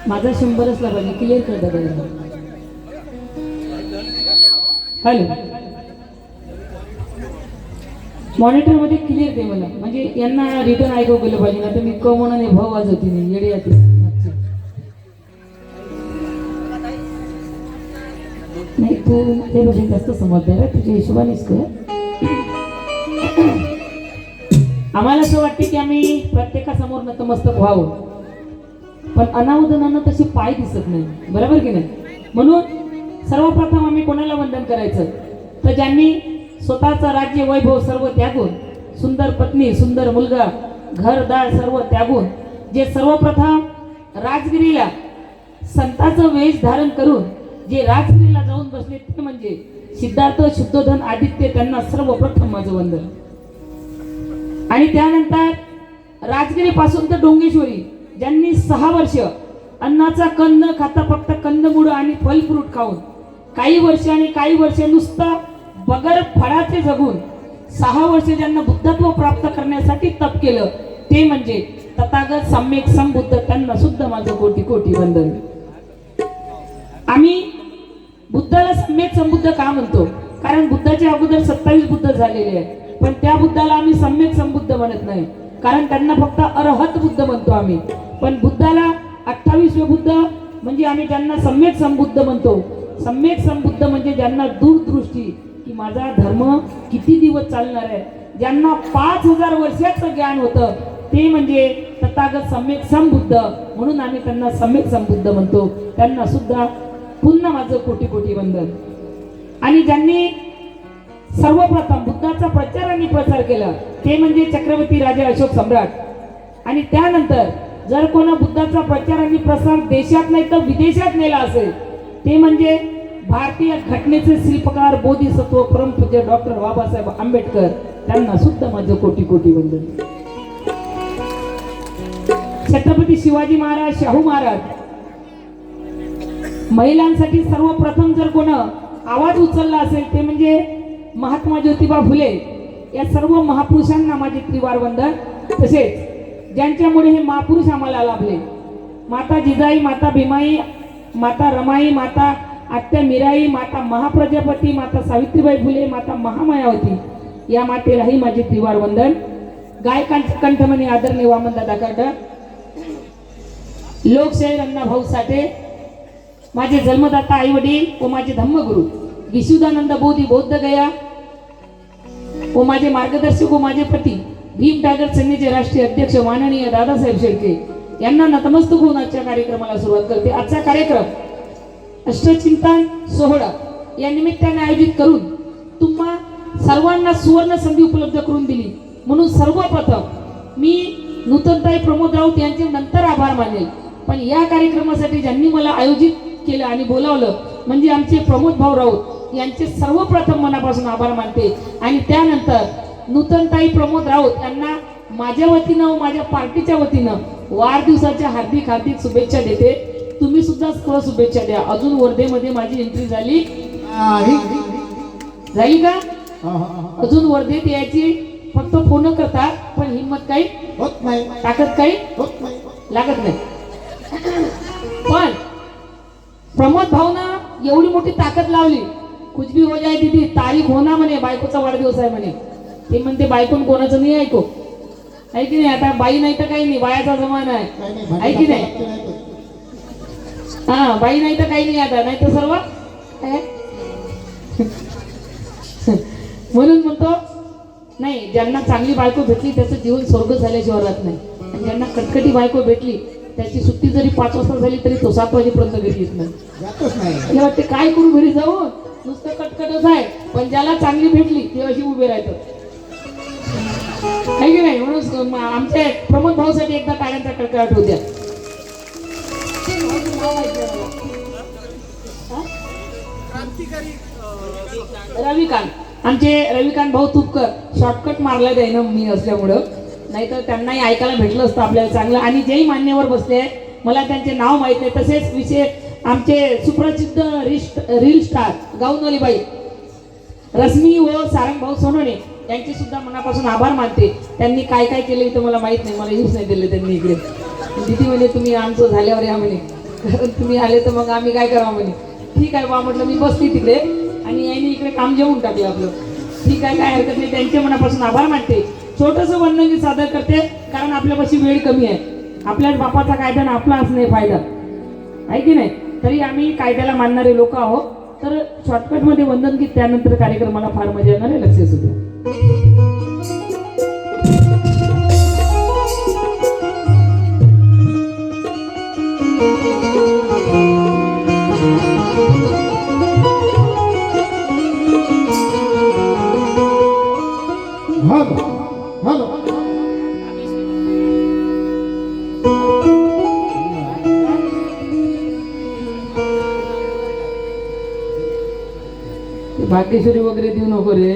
माझा 100च लागला क्लिअर कर दादा. हॅलो मॉनिटर मध्ये क्लिअर दे मला, म्हणजे यांना रिटर्न ऐकू गेलं पाहिजे ना. तर मी क म्हणून भाव वाजवती नाही येडे याती नाही. तू ते म्हणजे जास्त समजदार आहे, तुझ्या हिशोबानेच कर. आम्हाला असं वाटते की आम्ही प्रत्येकासमोर नतमस्तक व्हावं, पण अनावधानानं तसे पाय दिसत नाही, बरोबर की नाही. म्हणून सर्वप्रथम आम्ही कोणाला वंदन करायचं, तर ज्यांनी स्वतःचं राज्य वैभव सर्व त्यागून, सुंदर पत्नी सुंदर मुलगा घरदार सर्व त्यागून, जे सर्वप्रथम राजगिरीला संताचं वेश धारण करून जे राजगिरीला जाऊन बसले ते म्हणजे सिद्धार्थ शुद्धोधन आदित्य, त्यांना सर्वप्रथम माझं वंदन. आणि त्यानंतर राजगिरी पासून तर डोंगेश्वरी, ज्यांनी 6 वर्ष अन्नाचा कण न खाता फक्त कंदमुळ आणि फल फ्रूट खाऊन, काही वर्ष आणि काही वर्ष नुसतं बगर फळाचे जगून 6 वर्ष ज्यांना बुद्धत्व प्राप्त करण्यासाठी तप केलं, ते म्हणजे तथागत सम्यक संबुद्ध, त्यांना सुद्धा माझं कोटी कोटी वंदन. आम्ही बुद्धाला सम्यक संबुद्ध का म्हणतो, कारण बुद्धाच्या अगोदर 27 बुद्ध झालेले आहेत, पण त्या बुद्धाला आम्ही सम्यक संबुद्ध म्हणत नाही, कारण त्यांना फक्त अरहत बुद्ध म्हणतो आम्ही. पण बुद्धाला 28वे बुद्ध म्हणजे आम्ही त्यांना सम्यक संबुद्ध म्हणतो. सम्यक संबुद्ध म्हणजे ज्यांना दूरदृष्टी की माझा धर्म किती दिवस चालणार आहे, ज्यांना 5000 वर्षाचं ज्ञान होतं, ते म्हणजे तथागत सम्यक संबुद्ध, म्हणून आम्ही त्यांना सम्यक संबुद्ध म्हणतो. त्यांना सुद्धा पुन्हा माझं कोटी कोटी वंदन. आणि ज्यांनी सर्वप्रथम बुद्धाचा प्रचार आणि प्रसार केला, ते म्हणजे चक्रवर्ती राजा अशोक सम्राट. आणि त्यानंतर जर कोणा बुद्धाचा प्रचार आणि प्रसार देशात नाही तर विदेशात नेला असेल, ते म्हणजे भारतीय घटनेचे शिल्पकार बोधिसत्व परमपूज्य डॉक्टर बाबासाहेब आंबेडकर, त्यांना सुद्धा माझं कोटी कोटी वंदन. छत्रपती शिवाजी महाराज, शाहू महाराज, महिलांसाठी सर्वप्रथम जर कोण आवाज उचलला असेल, ते म्हणजे महात्मा ज्योतिबा फुले. या सर्व महापुरुषांना माझे त्रिवार वंदन. तसेच ज्यांच्यामुळे हे महापुरुष आम्हाला लाभले, माता जिजाई, माता भीमाई, माता रमाई, माता आत्या मीराई, माता महाप्रजापती, माता सावित्रीबाई फुले, माता महामायावती, या मातेलाही माझे त्रिवार वंदन. गायकांचे कंठमणी आदरणीय वामनदादा कर्डक, लोकशाहीर अण्णाभाऊ साठे, माझे जन्मदाता आई वडील व माझे धम्मगुरु विशुद्धानंद बोधी बौद्ध गया, व माझे मार्गदर्शक व माझे पती भीम टायगर सेनेचे राष्ट्रीय अध्यक्ष माननीय दादासाहेब शेळके, यांना नतमस्तक होऊन आजच्या कार्यक्रमाला सुरुवात करते. आजचा कार्यक्रम अष्टचिंतन सोहळा या निमित्ताने आयोजित करून तुम्हा सर्वांना सुवर्ण संधी उपलब्ध करून दिली, म्हणून सर्वप्रथम मी नूतनताई प्रमोद राऊत यांचे नंतर आभार मानेल. पण या कार्यक्रमासाठी ज्यांनी मला आयोजित केलं आणि बोलावलं म्हणजे आमचे प्रमोद भाऊ राऊत, यांचे सर्वप्रथम मनापासून आभार मानते. आणि त्यानंतर नूतनताई प्रमोद राऊत यांना माझ्या वतीनं व माझ्या पार्टीच्या वतीनं वाढदिवसाच्या हार्दिक हार्दिक शुभेच्छा देते. तुम्ही सुद्धा थोडं शुभेच्छा द्या. अजून वर्धेमध्ये माझी एंट्री झाली का? अजून वर्धेत यायची फक्त फोन करतात, पण हिंमत काही होत नाही, ताकद काही होत नाही, लागत नाही. पण प्रमोद भाऊना एवढी मोठी ताकद लावली, कुछ भी हो जाए दीदी, तारीख होना म्हणे, बायकोचा वाढदिवस आहे म्हणे. ते म्हणते बायकोन कोणाचं नाही ऐको, आहे की नाही? आता बाई नाही तर काही नाही, बायाचा जमाना आहे, आहे की नाही? हा, बाई नाही तर काही नाही, आता नाही तर सर्व म्हणून म्हणतो नाही, ज्यांना चांगली बायको भेटली त्याचं जीवन स्वर्ग झाल्याशिवाय राहत नाही. आणि ज्यांना कटकटी बायको भेटली त्याची सुट्टी जरी 5 वाजता झाली तरी तो 7 वाजेपर्यंत घरी येत नाही. वाटते काय करू घरी जाऊन, नुसतं कटकटच आहे. पण ज्याला चांगली भेटली ते अशी उभे राहतात, आहे की नाही? म्हणून आमच्या प्रमोद भाऊसाठी एकदा टाळ्यांचा कडकडाट होऊ द्या. रविकांत, आमचे रविकांत भाऊ तुपकर शॉर्टकट मारला जाईना मी असल्यामुळं, नाहीतर त्यांनाही ऐकायला भेटलं असतं आपल्याला चांगलं. आणि जेही मान्यवर बसले आहेत मला त्यांचे नाव माहित नाही. तसेच विषय आमचे सुप्रसिद्ध रील स्टार गाऊनवाली बाई रश्मी व सारंग भाऊ सोनवणे यांचे सुद्धा मनापासून आभार मानते. त्यांनी काय काय केले तर मला माहित नाही, मला यूज नाही दिले त्यांनी इकडे. दीदी म्हणे तुम्ही आमचं झाल्यावर या म्हणे, कारण तुम्ही आले तर मग आम्ही काय करावं म्हणे. ठीक आहे बा म्हटलं, मी बसली तिकडे आणि याने इकडे काम जेवून टाकलं आपलं. ठीक आहे, काय हरकत नाही, त्यांच्या मनापासून आभार मानते. छोटंसं वंदन सादर करते, कारण आपल्यापाशी वेळ कमी आहे. आपल्याच बापाचा कायदा ना आपला असणे फायदा आहे की नाही. तरी आम्ही कायद्याला मानणारे लोक आहोत. तर शॉर्टकटमध्ये वंदन गीत, त्यानंतर कार्यक्रमाला फार मजा येणार आहे. लक्ष असू द्या. भाग्यश्वरी वगैरे देऊ नको रे.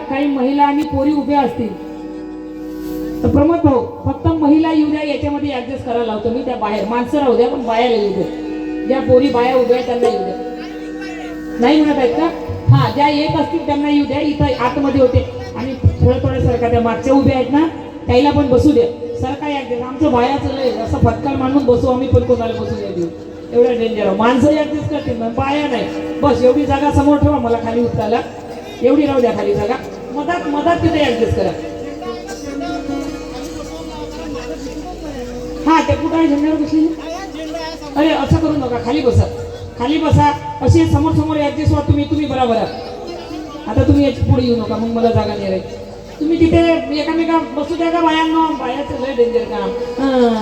काही महिला आणि पोरी उभ्या असतील तर प्रमोद भाऊ फक्त महिला येऊ द्या, याच्यामध्ये ऍडजस्ट करायला लावतो मी. त्या बाहेर माणसं राहू द्या, पण बायाला येऊ द्या. ज्या पोरी बाया उभ्या आहेत त्यांना येऊ द्या. नाही म्हणत आहेत का? हा, ज्या येत असतील त्यांना येऊ द्या. इथं आतमध्ये होते आणि थोड्या सारखा त्या मागच्या उभ्या आहेत ना, त्याला पण बसू द्या. सरकार ऍडजस्ट, आमचं बायाचं लय असं फटकार मांडून बसू आम्ही, पण कोणाला बसू द्या देऊ. एवढा डेंजर आहे. माणसं ऍडजस्ट करतील ना, बाया नाही. बस एवढी जागा समोर ठेवा, मला खाली उतरायला एवढी राहू द्या खाली जागा. मधात तिथे ऍडजस्ट करा. हा, ते कुठं आहे झेंड्यावर बसली? अरे असं करू नका, खाली बसा, खाली बसा. असे समोर ऍडजस्ट व्हा. तुम्ही बरोबर आहात. आता तुम्ही याची पुढे येऊ नका, मग मला जागा नाही राहील. तुम्ही तिथे एकामेका बसू द्या का बायांना? बायाचं लय डेंजर काम.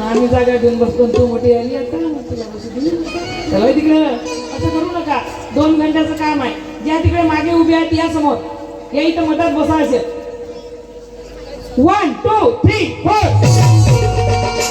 आम्ही जागा घेऊन बसतो, तू मोठी आली आता तुला बसू दे. चला तिकडे, असं करू नका. 2 घंट्याचं काम आहे. ज्या तिकडे मागे उभे आहेत या समोर, या इथं मधात बसायचे. 1 2 3 4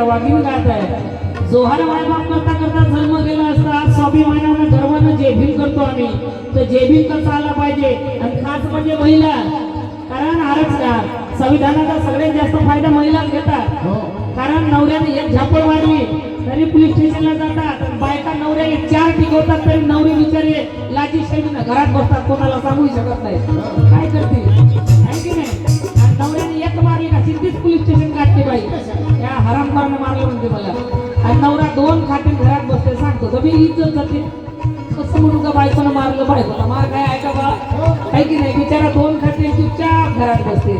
वागिन गात आहे जोहार वायबाप करता करता जन्म गेला असता आज स्वाभिमानानं गर्वानं जे भीम करतो आम्ही तर जे भीम कसं आला पाहिजे आणि खास म्हणजे महिला कारण आरक्षण संविधानाचा सगळ्यात जास्त फायदा महिलाच घेतात कारण नवऱ्याने एक झापड मारली तरी पोलीस स्टेशनला जातात बायका नवऱ्याने 4 टिकवतात तरी नवरी बिचारी लाजी शैलीनं घरात बसतात कोणाला सांगू शकत नाही काय करतील आहे की नाही आणि नवऱ्याने एक मारली का सिद्धीच पोलीस स्टेशन काढते बाई या हरामखोरानं मारलं म्हणते मला आणि नवरा 2 खातील घरात बसते सांगतो तर मी इज्जत जाते कसं म्हणू का बायकोनं मारलं बायकोला मार काय ऐका बा आहे की नाही बिचारा 2 खातील चुपचाप घरात बसते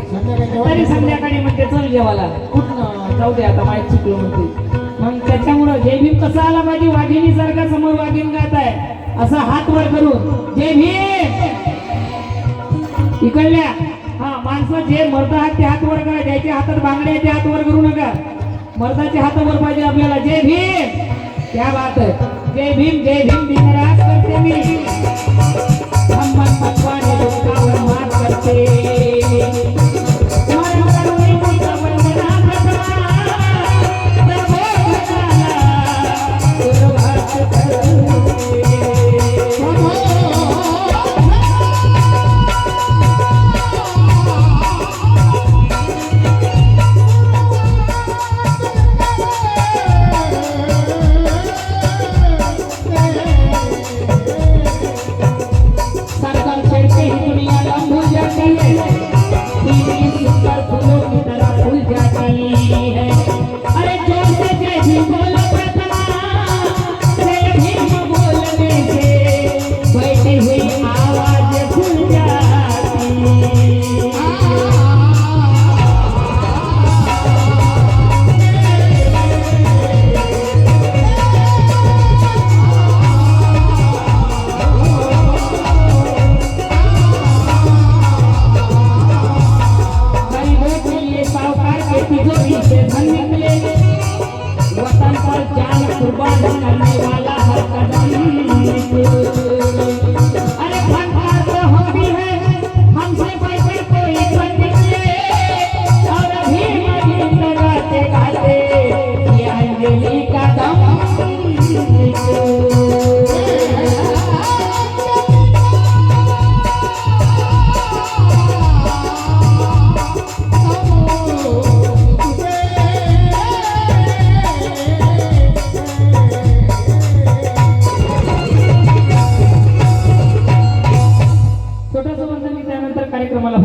तरी संध्याकाळी म्हणते चल जेवायला कुठनं जाऊ दे आता माहीत चुकलं म्हणते मग त्याच्यामुळं जय भीम कसा आला पाहिजे वाघिणी सारखा समोर वाघीण गात आहे असा हात वर करून जय भीम इकडल्या हा माणसं जे मर्द हात ते हात वर करा ज्याच्या हातात बांगड्या ते हात वर करू नका मर्दाचे हात वर पाहिजे आपल्याला जय भीम क्या बात है जय भीम दिनरात करते मी हम मन पकवाने दुखावर मात करते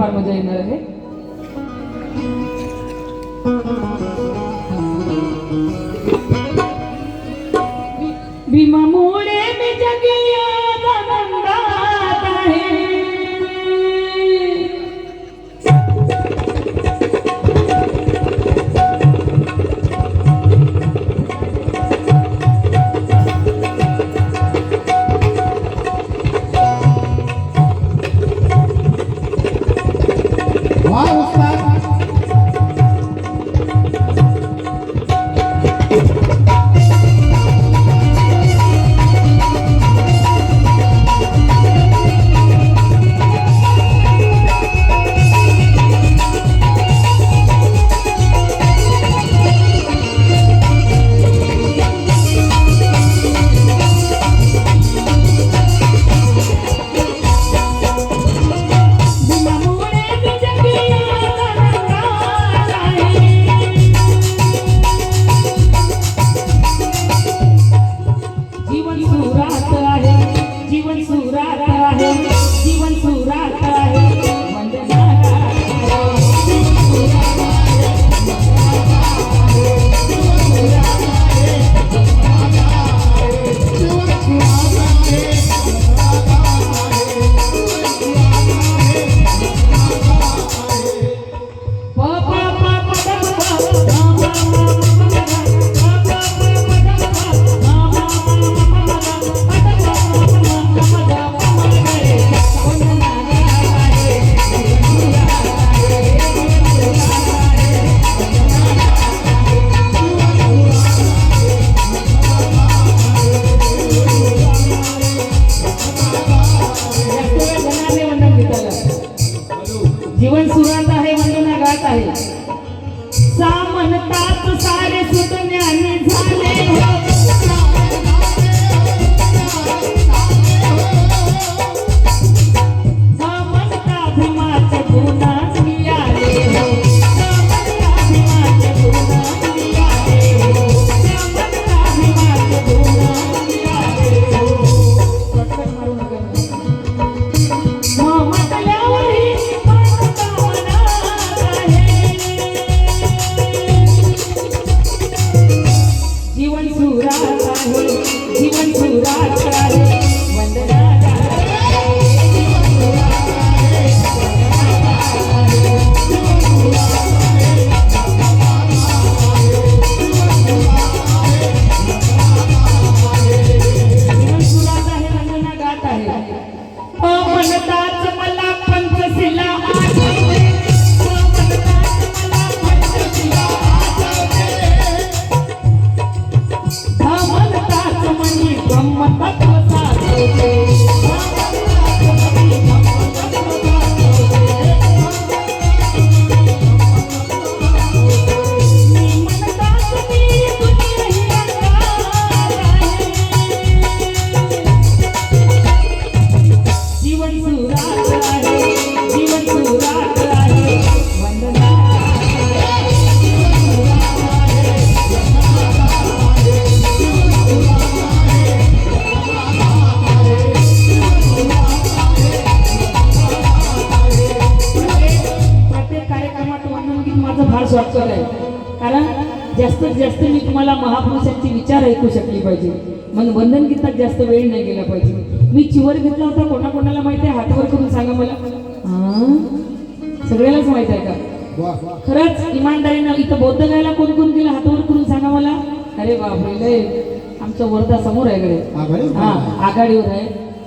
फार मजा येणार आहे. भीमामुळे मी जगण्यात आनंदात आहे. जीवन सुरात आहे वंदना गात आहे. सामनतात सारे सुतज्ञानी झाले हो. सामनता भीमाच्या गुणांनी आले हो. सामनता भीमाच्या गुणांनी आले हो. सामनता भीमाच्या गुणांनी आले हो. पटकन मारू नका. म्हटल्यावरही जीवन सुरात आहे. जीवन सुरात आहे वंदना गात आहे. म्हणतात मला पंचशिला स्वागत आहे. कारण जास्तीत जास्त मी तुम्हाला महापुरुषांचे विचार ऐकू शकले पाहिजे. मग वंदन गीतात जास्त वेळ नाही गेला पाहिजे. मी चिवर घेतला होता. कोणाकोणाला माहिती आहे? हातवर करून सांगा मला. सगळ्यालाच माहित आहे का? खरंच इमानदारीनं इथं बौद्ध गायला कोण कोण गेलं? हातवर करून सांगा मला. अरे बापरे, आमचा वर्धा समोर आहे कडे. आघाडीवर आहे.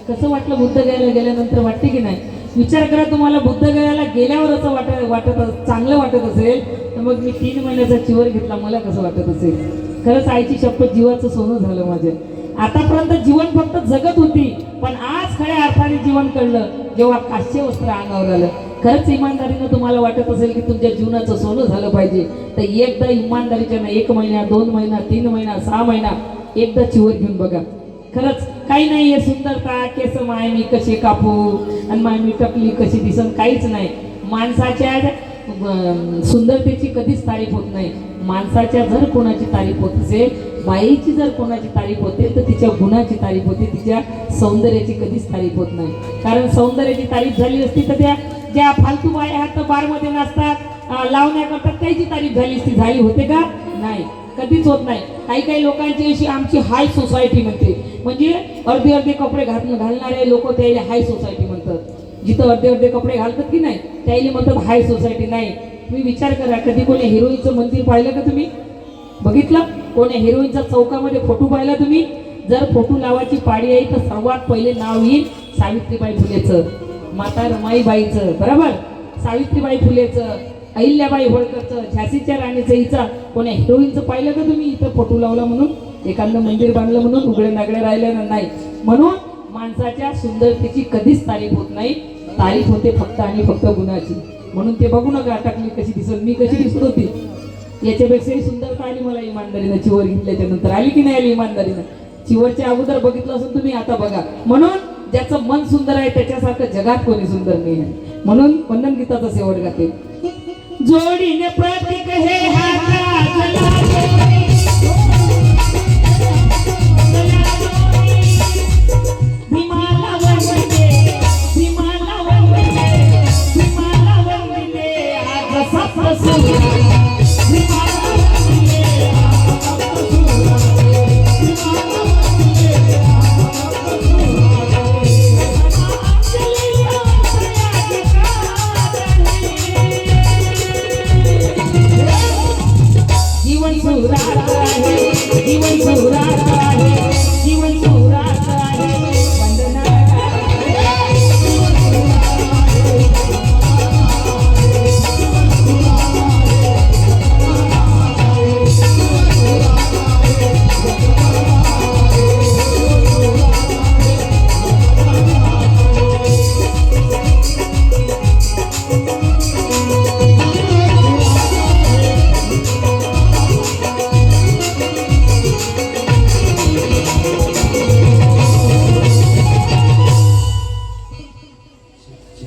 कसं वाटलं बुद्ध गायला गेल्यानंतर? वाटते की नाही? विचार करा. तुम्हाला बुद्ध गयाला गेल्यावर असं वाटत चांगलं वाटत असेल तर मग मी 3 महिन्याचा चिवर घेतला, मला कसं वाटत असेल? खरंच आईची शपथ, जीवाचं सोनं झालं माझे. आतापर्यंत जीवन फक्त जगत होती, पण आज खऱ्या अर्थाने जीवन कळलं जेव्हा काश्य वस्त्र अंगावर आलं. खरंच इमानदारीनं तुम्हाला वाटत असेल की तुमच्या जीवनाचं सोनं झालं पाहिजे तर एकदा इमानदारीच्या ना 1 महिना 2 महिना 3 महिना 6 महिना एकदा चिवर घेऊन बघा. खरंच काही नाही आहे सुंदरता. केस माय मी कसे कापू आणि माय मी टकली कशी दिसन, काहीच नाही. माणसाच्या सुंदरतेची कधीच तारीफ होत नाही. माणसाच्या जर कोणाची तारीफ होत असेल, बाईची जर कोणाची तारीफ होते तर तिच्या गुणाची तारीफ होते, तिच्या सौंदर्याची कधीच तारीफ होत नाही. कारण सौंदर्याची तारीफ झाली असती तर त्या ज्या फालतू बाया ह्या तर बारमध्ये नसतात, लावण्या करतात, त्याची तारीफ झाली ती झाली होते का? नाही, कधीच होत नाही. काही काही लोकांची अशी आमची हाय सोसायटी म्हणते, म्हणजे अर्धे अर्धे कपडे घालणारे लोक त्याला हाय सोसायटी म्हणतात. जिथं अर्धे अर्धे कपडे घालतात की नाही त्याला म्हणतात हाय सोसायटी. नाही, तुम्ही विचार करा, कधी कोणी हिरोईनचं मंदिर पाहिलं का तुम्ही? बघितलं? कोणी हिरोईनचा चौकामध्ये फोटो पाहिला तुम्ही? जर फोटो लावायची पाडी आहे तर सर्वात पहिले नाव येईल सावित्रीबाई फुलेचं, माता रमाईबाईचं, बरोबर, सावित्रीबाई फुलेचं, अहिल्याबाई होळकरचं, झाशीच्या राणीचं. हिचा कोणी हिरोईनचं पाहिलं का तुम्ही? इथं फोटो लावला म्हणून, एखादं मंदिर बांधलं म्हणून उघडे नागडे राहिले नाही. म्हणून माणसाच्या सुंदरतेची कधीच तारीफ होत नाही, तारीफ होते फक्त आणि फक्त गुणाची. म्हणून ते बघू नका टाकली कशी दिसत, मी कशी दिसत होती, याच्यापेक्षाही सुंदरता आली मला इमानदारीनं. चिवर घेतल्याच्या नंतर आली की नाही आली इमानदारीनं? चिवरच्या अगोदर बघितलं असून तुम्ही, आता बघा. म्हणून ज्याचं मन सुंदर आहे त्याच्यासारखं जगात कोणी सुंदर नाही आहे. म्हणून वंदन गीताचा शेवट गाते, जोडीने प्रतीक हे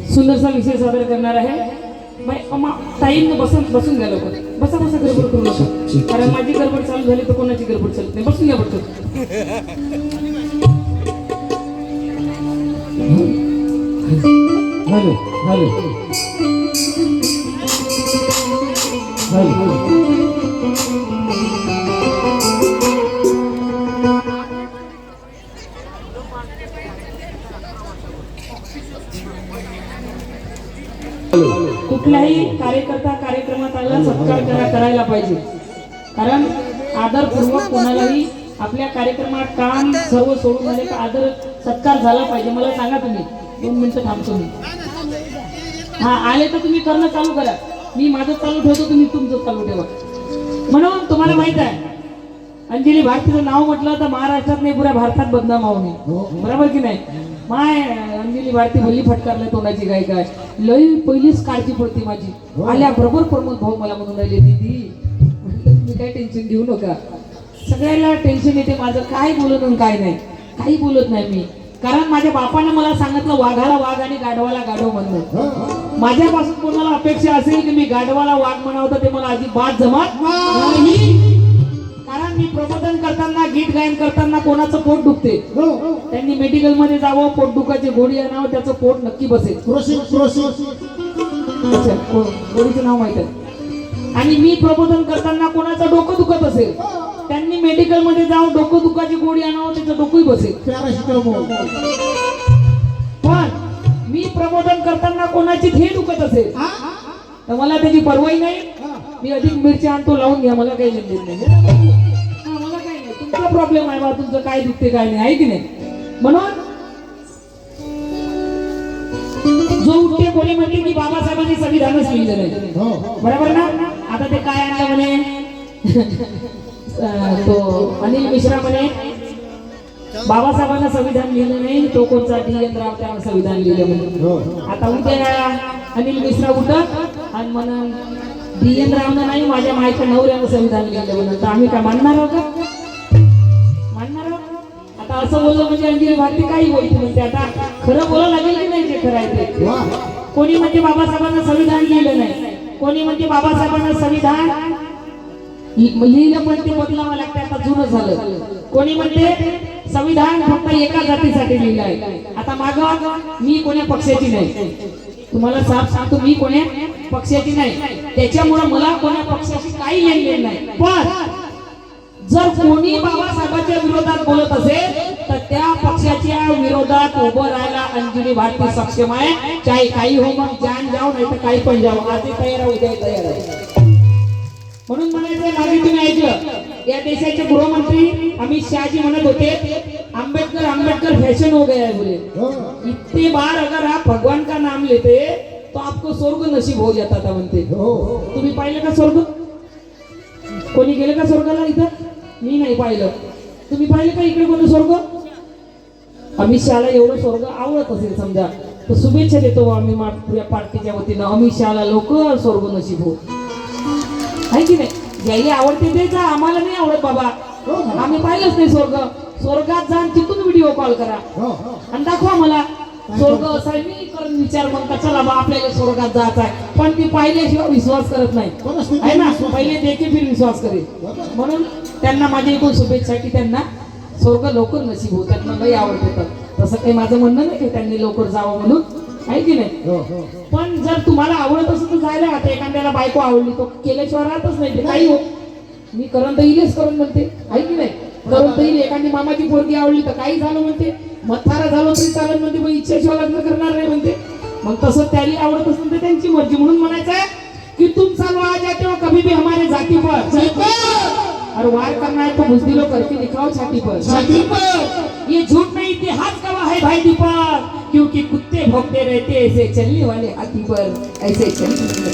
सुंदरसा विषय सादर करणार आहे. ताईंना बसून घ्या लवकर, बसा बसा, गडबड करू नका, कारण माझी गडबड चालू झाली तर कोणाची गडबड चालत नाही. बसून घ्या पडतो. हॅलो हॅलो हॅलो, कुठलाही कार्यकर्ता कार्यक्रमात आला सत्कार करायला पाहिजे, कारण आदरपूर्वक कोणालाही आपल्या कार्यक्रमात काम सर्व सोडून झाले का आदर सत्कार झाला पाहिजे. मला सांगा, तुम्ही 2 मिनिटं थांबतो मी. हा, आले तर तुम्ही करणं चालू करा, मी माझं चालू ठेवतो, तुम्ही तुमचं चालू ठेवा. म्हणून तुम्हाला माहित आहे, अंजली भारतीचं नाव म्हटलं तर महाराष्ट्रात नाही पुऱ्या भारतात बदनाम होणे, बरोबर की नाही? माय अंजली भारती भल्ली फटकारल्या तोंडाची गायिका आहे, लई पहिलीच काळजी पडते माझी. आल्या बरोबर प्रमोद भाऊ मला म्हणून राहिले, दीदी तुम्ही काय टेन्शन घेऊ नका. सगळ्याला टेन्शन येते माझं, काय बोलत आणि काय नाही, काही बोलत नाही मी, कारण माझ्या बापानं मला सांगितलं वाघाला वाघ आणि गाढवाला गाढव म्हणणं. माझ्यापासून कोणाला अपेक्षा असेल की मी गाढवाला वाघ म्हणावं तर ते मला अजिबात जमत नाही. कारण मी प्रबोधन करताना, गीत गायन करताना कोणाचं पोट दुखते, त्यांनी मेडिकल मध्ये जावं, पोट दुखाची गोळी आणावं, त्याचं पोट नक्की बसेल. गोळीचं नाव माहित आहे. आणि मी प्रबोधन करताना कोणाचं डोकं दुखत असेल, त्यांनी मेडिकल मध्ये जाऊन डोकं दुखाची गोळी आणावं, त्याचं डोकंही बसेल. पण मी प्रबोधन करताना कोणाची थे दुखत असेल तर मला त्याची परवाई नाही, मी अधिक मिरची आणतो, लावून घ्या, मला काही लेन नाही. मला काही नाही, तुमचा प्रॉब्लेम आहे बा, तुमचं काय दुखते काय नाही, आहे की नाही? म्हणून जो उठते कोणी म्हणते की बाबासाहेबांनी संविधानच लिहिलं नाही, बरोबर ना? आता ते काय आणलं म्हणे, तो अनिल मिश्रा म्हणे बाबासाहेबांना संविधान लिहिलं नाही, तो कोणता DN राव त्यानं संविधान लिहिलं म्हणे. आता उद्या अनिल मिश्रा उठत आणि म्हणून DN रावनं नाही, माझ्या मायच्या नवऱ्यानं संविधान लिहिलं म्हणून, तर आम्ही काय मानणार आहोत का? मानणार आहोत? आता असं बोललं म्हणजे अंजली भारती काही बोलते म्हणते, आता खरं बोलावं लागेल की नाही जे खरं आहे ते. कोणी म्हणजे बाबासाहेबांना संविधान लिहिलं नाही, कोणी म्हणजे बाबासाहेबांना संविधान लिहिलं पण ते बदलावं लागतं, आता जुनं झालं. कोणी म्हणते संविधान फक्त एका जातीसाठी लिहिलं आहे. आता मागं मी कोण्या पक्षाची नाही, तुम्हाला साफ सांगतो मी कोण्या पक्षाची नाही, त्याच्यामुळे मला कोण्या पक्षाशी काही लेनदेन नाही. पण जर कोणी बाबासाहेबांच्या विरोधात बोलत असेल तर त्या पक्षाच्या विरोधात उभं राहायला अंजली भारती सक्षम आहे. चाहे काही हो, मग जान जाऊ नाही तर काही पण जाऊ. आज तयार आहे, उद्या तयार आहे. म्हणून म्हणायचं मागे तुम्ही ऐकलं, या देशाचे गृहमंत्री अमित शहाजी म्हणत होते आंबेडकर फैशन हो गया है बोले. इतने बार अगर आप भगवान का नाम लेते तो आपको स्वर्ग नसीब हो जाता था म्हणते. तुम्ही पाहिलं का स्वर्ग? कोणी गेलं का स्वर्गाला? इथं मी नाही पाहिलं. तुम्ही पाहिलं का इकडे कोणी स्वर्ग? अमित शहाला एवढं स्वर्ग आवडत असेल समजा तर शुभेच्छा देतो आम्ही पार्टीच्या वतीनं. अमित शहाला लवकर स्वर्ग नशीब हो, आहे की नाही? ज्याला आवडते ते जा, आम्हाला नाही आवडत बाबा, आम्ही पाहिलंच नाही स्वर्ग. स्वर्गात जा तिथून व्हिडिओ कॉल करा आणि दाखवा मला स्वर्ग असा आहे. मी करून विचार म्हणता चला बा आपल्याला स्वर्गात जायचं आहे, पण ती पाहिल्याशिवाय विश्वास करत नाही, आहे ना? पहिले देखे फिर विश्वास करेल. म्हणून त्यांना माझी एकूण शुभेच्छा की त्यांना स्वर्ग लवकर नशीब होत. त्यांना लई आवडते. तसं काही माझं म्हणणं नाही की त्यांनी लवकर जावं म्हणून, आहे की नाही? पण जर तुम्हाला आवडत असेल तर जायला. आता एखाद्याला बायको आवडली तो केल्याशिवाय राहतच नाही. ते काही हो, मी करण तर इलेच करून म्हणते, आहे की नाही? करून तर येईल. एखादी मामाची पोरगी आवडली तर काही झालं म्हणते, मथारा झालो तरी चालत म्हणते, मग इच्छेशिवाय लग्न करणार नाही म्हणते. मग तसं त्याला आवडत असेल तर त्यांची मर्जी. म्हणून म्हणायचं आहे कि तुम सब आ जाते हो कभी भी हमारे जाति पर, और वार करना है तो बुजदिलो करके दिखाओ छाती पर. ये झूठ नहीं इतिहास गवाह है भाई दीपक, क्योंकि कुत्ते भौंकते रहते ऐसे चलने वाले हाथी पर, ऐसे चलने वाले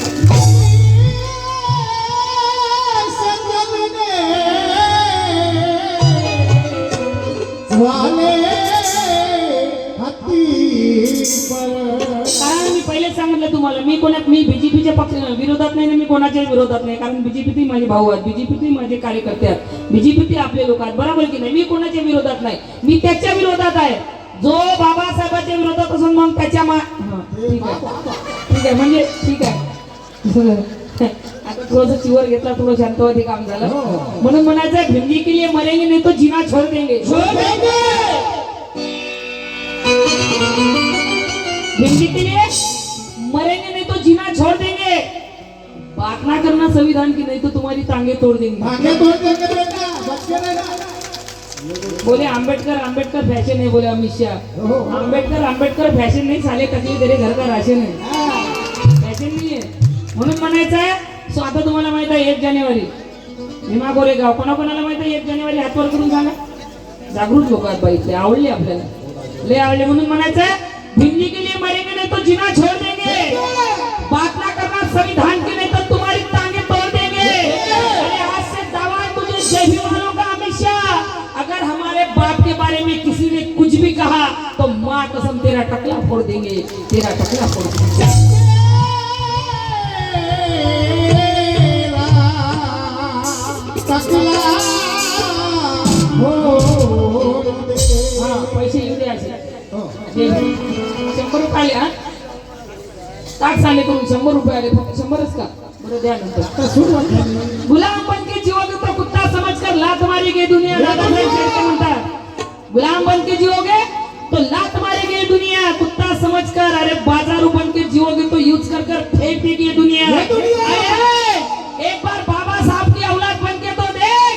कारण मी पहिले सांगितलं तुम्हाला, मी बीजेपीच्या पक्षाच्या विरोधात नाही, मी कोणाच्याही विरोधात नाही. कारण बीजेपी माझे भाऊ आहेत, बीजेपी माझे कार्यकर्ते आहेत, बीजेपी आपले लोक आहेत, बरोबर की नाही? मी कोणाच्या विरोधात नाही, मी त्याच्या विरोधात आहे जो बाबासाहेबांच्या विरोधात असून मग त्याच्या ठीक आहे म्हणजे ठीक आहे. आता थोडंसं चिवर घेतला, थोडं शांतवादी काम झालं. म्हणून म्हणायचं भिंडी के लिए मरेंगे नहीं तो जीना छोड़ देंगे. भिंडी के लिए मरेंगे नहीं तो जीना छोड़ देंगे. बात ना करना संविधान की, नहीं तो तुम्हारी टांगे तोड़ देंगे. बोले आंबेडकर फैशन है. बोले अमित शाह आंबेडकर फैशन नहीं, साले टकले तेरे घर का राशन है, फैशन नहीं है. म्हणून म्हणायचं आहे. सो आता तुम्हाला माहित आहे 1 जानेवारी भीमा गोरेगाव. कोणाकोणाला माहित आहे 1 जानेवारी? हातवर करून सांगा. जागृत लोक आहेत बाई, इथले आवडले आपल्याला, लय आवडले. म्हणून म्हणायचं आहे भिंडी के लिए मरेंगे नहीं तो जीना छोड़ देंगे. बात ना करना संविधान की, नहीं तो तुम्हारी टांगे तोड़ देंगे. अरे आज से दावा है मुझे जय भीम वालों का अमित शाह, अगर हमारे बाप के बारे में किसी ने कुछ भी कहा तो माँ कसम तेरा टकला फोड़ देंगे, तेरा टकला फोड़ देंगे. पैसे येऊ द्या. 100 रुपये आले. हा ताक साले करून 100 रुपये आले. फक्त 100च का? बरं द्या नंतर. गुलाम बन के जिओगे तो कुत्ता समझकर लात मारेगी दुनिया. दादासाहेब शेळके म्हणतात गुलाम बन के जिओगे तो लात मारेगी दुनिया, कुत्ता समझकर. अरे बाजारू बन के जिओगे तो यूज कर फेंक देगी ये दुनिया. एक बार बाबा साहब की औलाद बन के तो देख,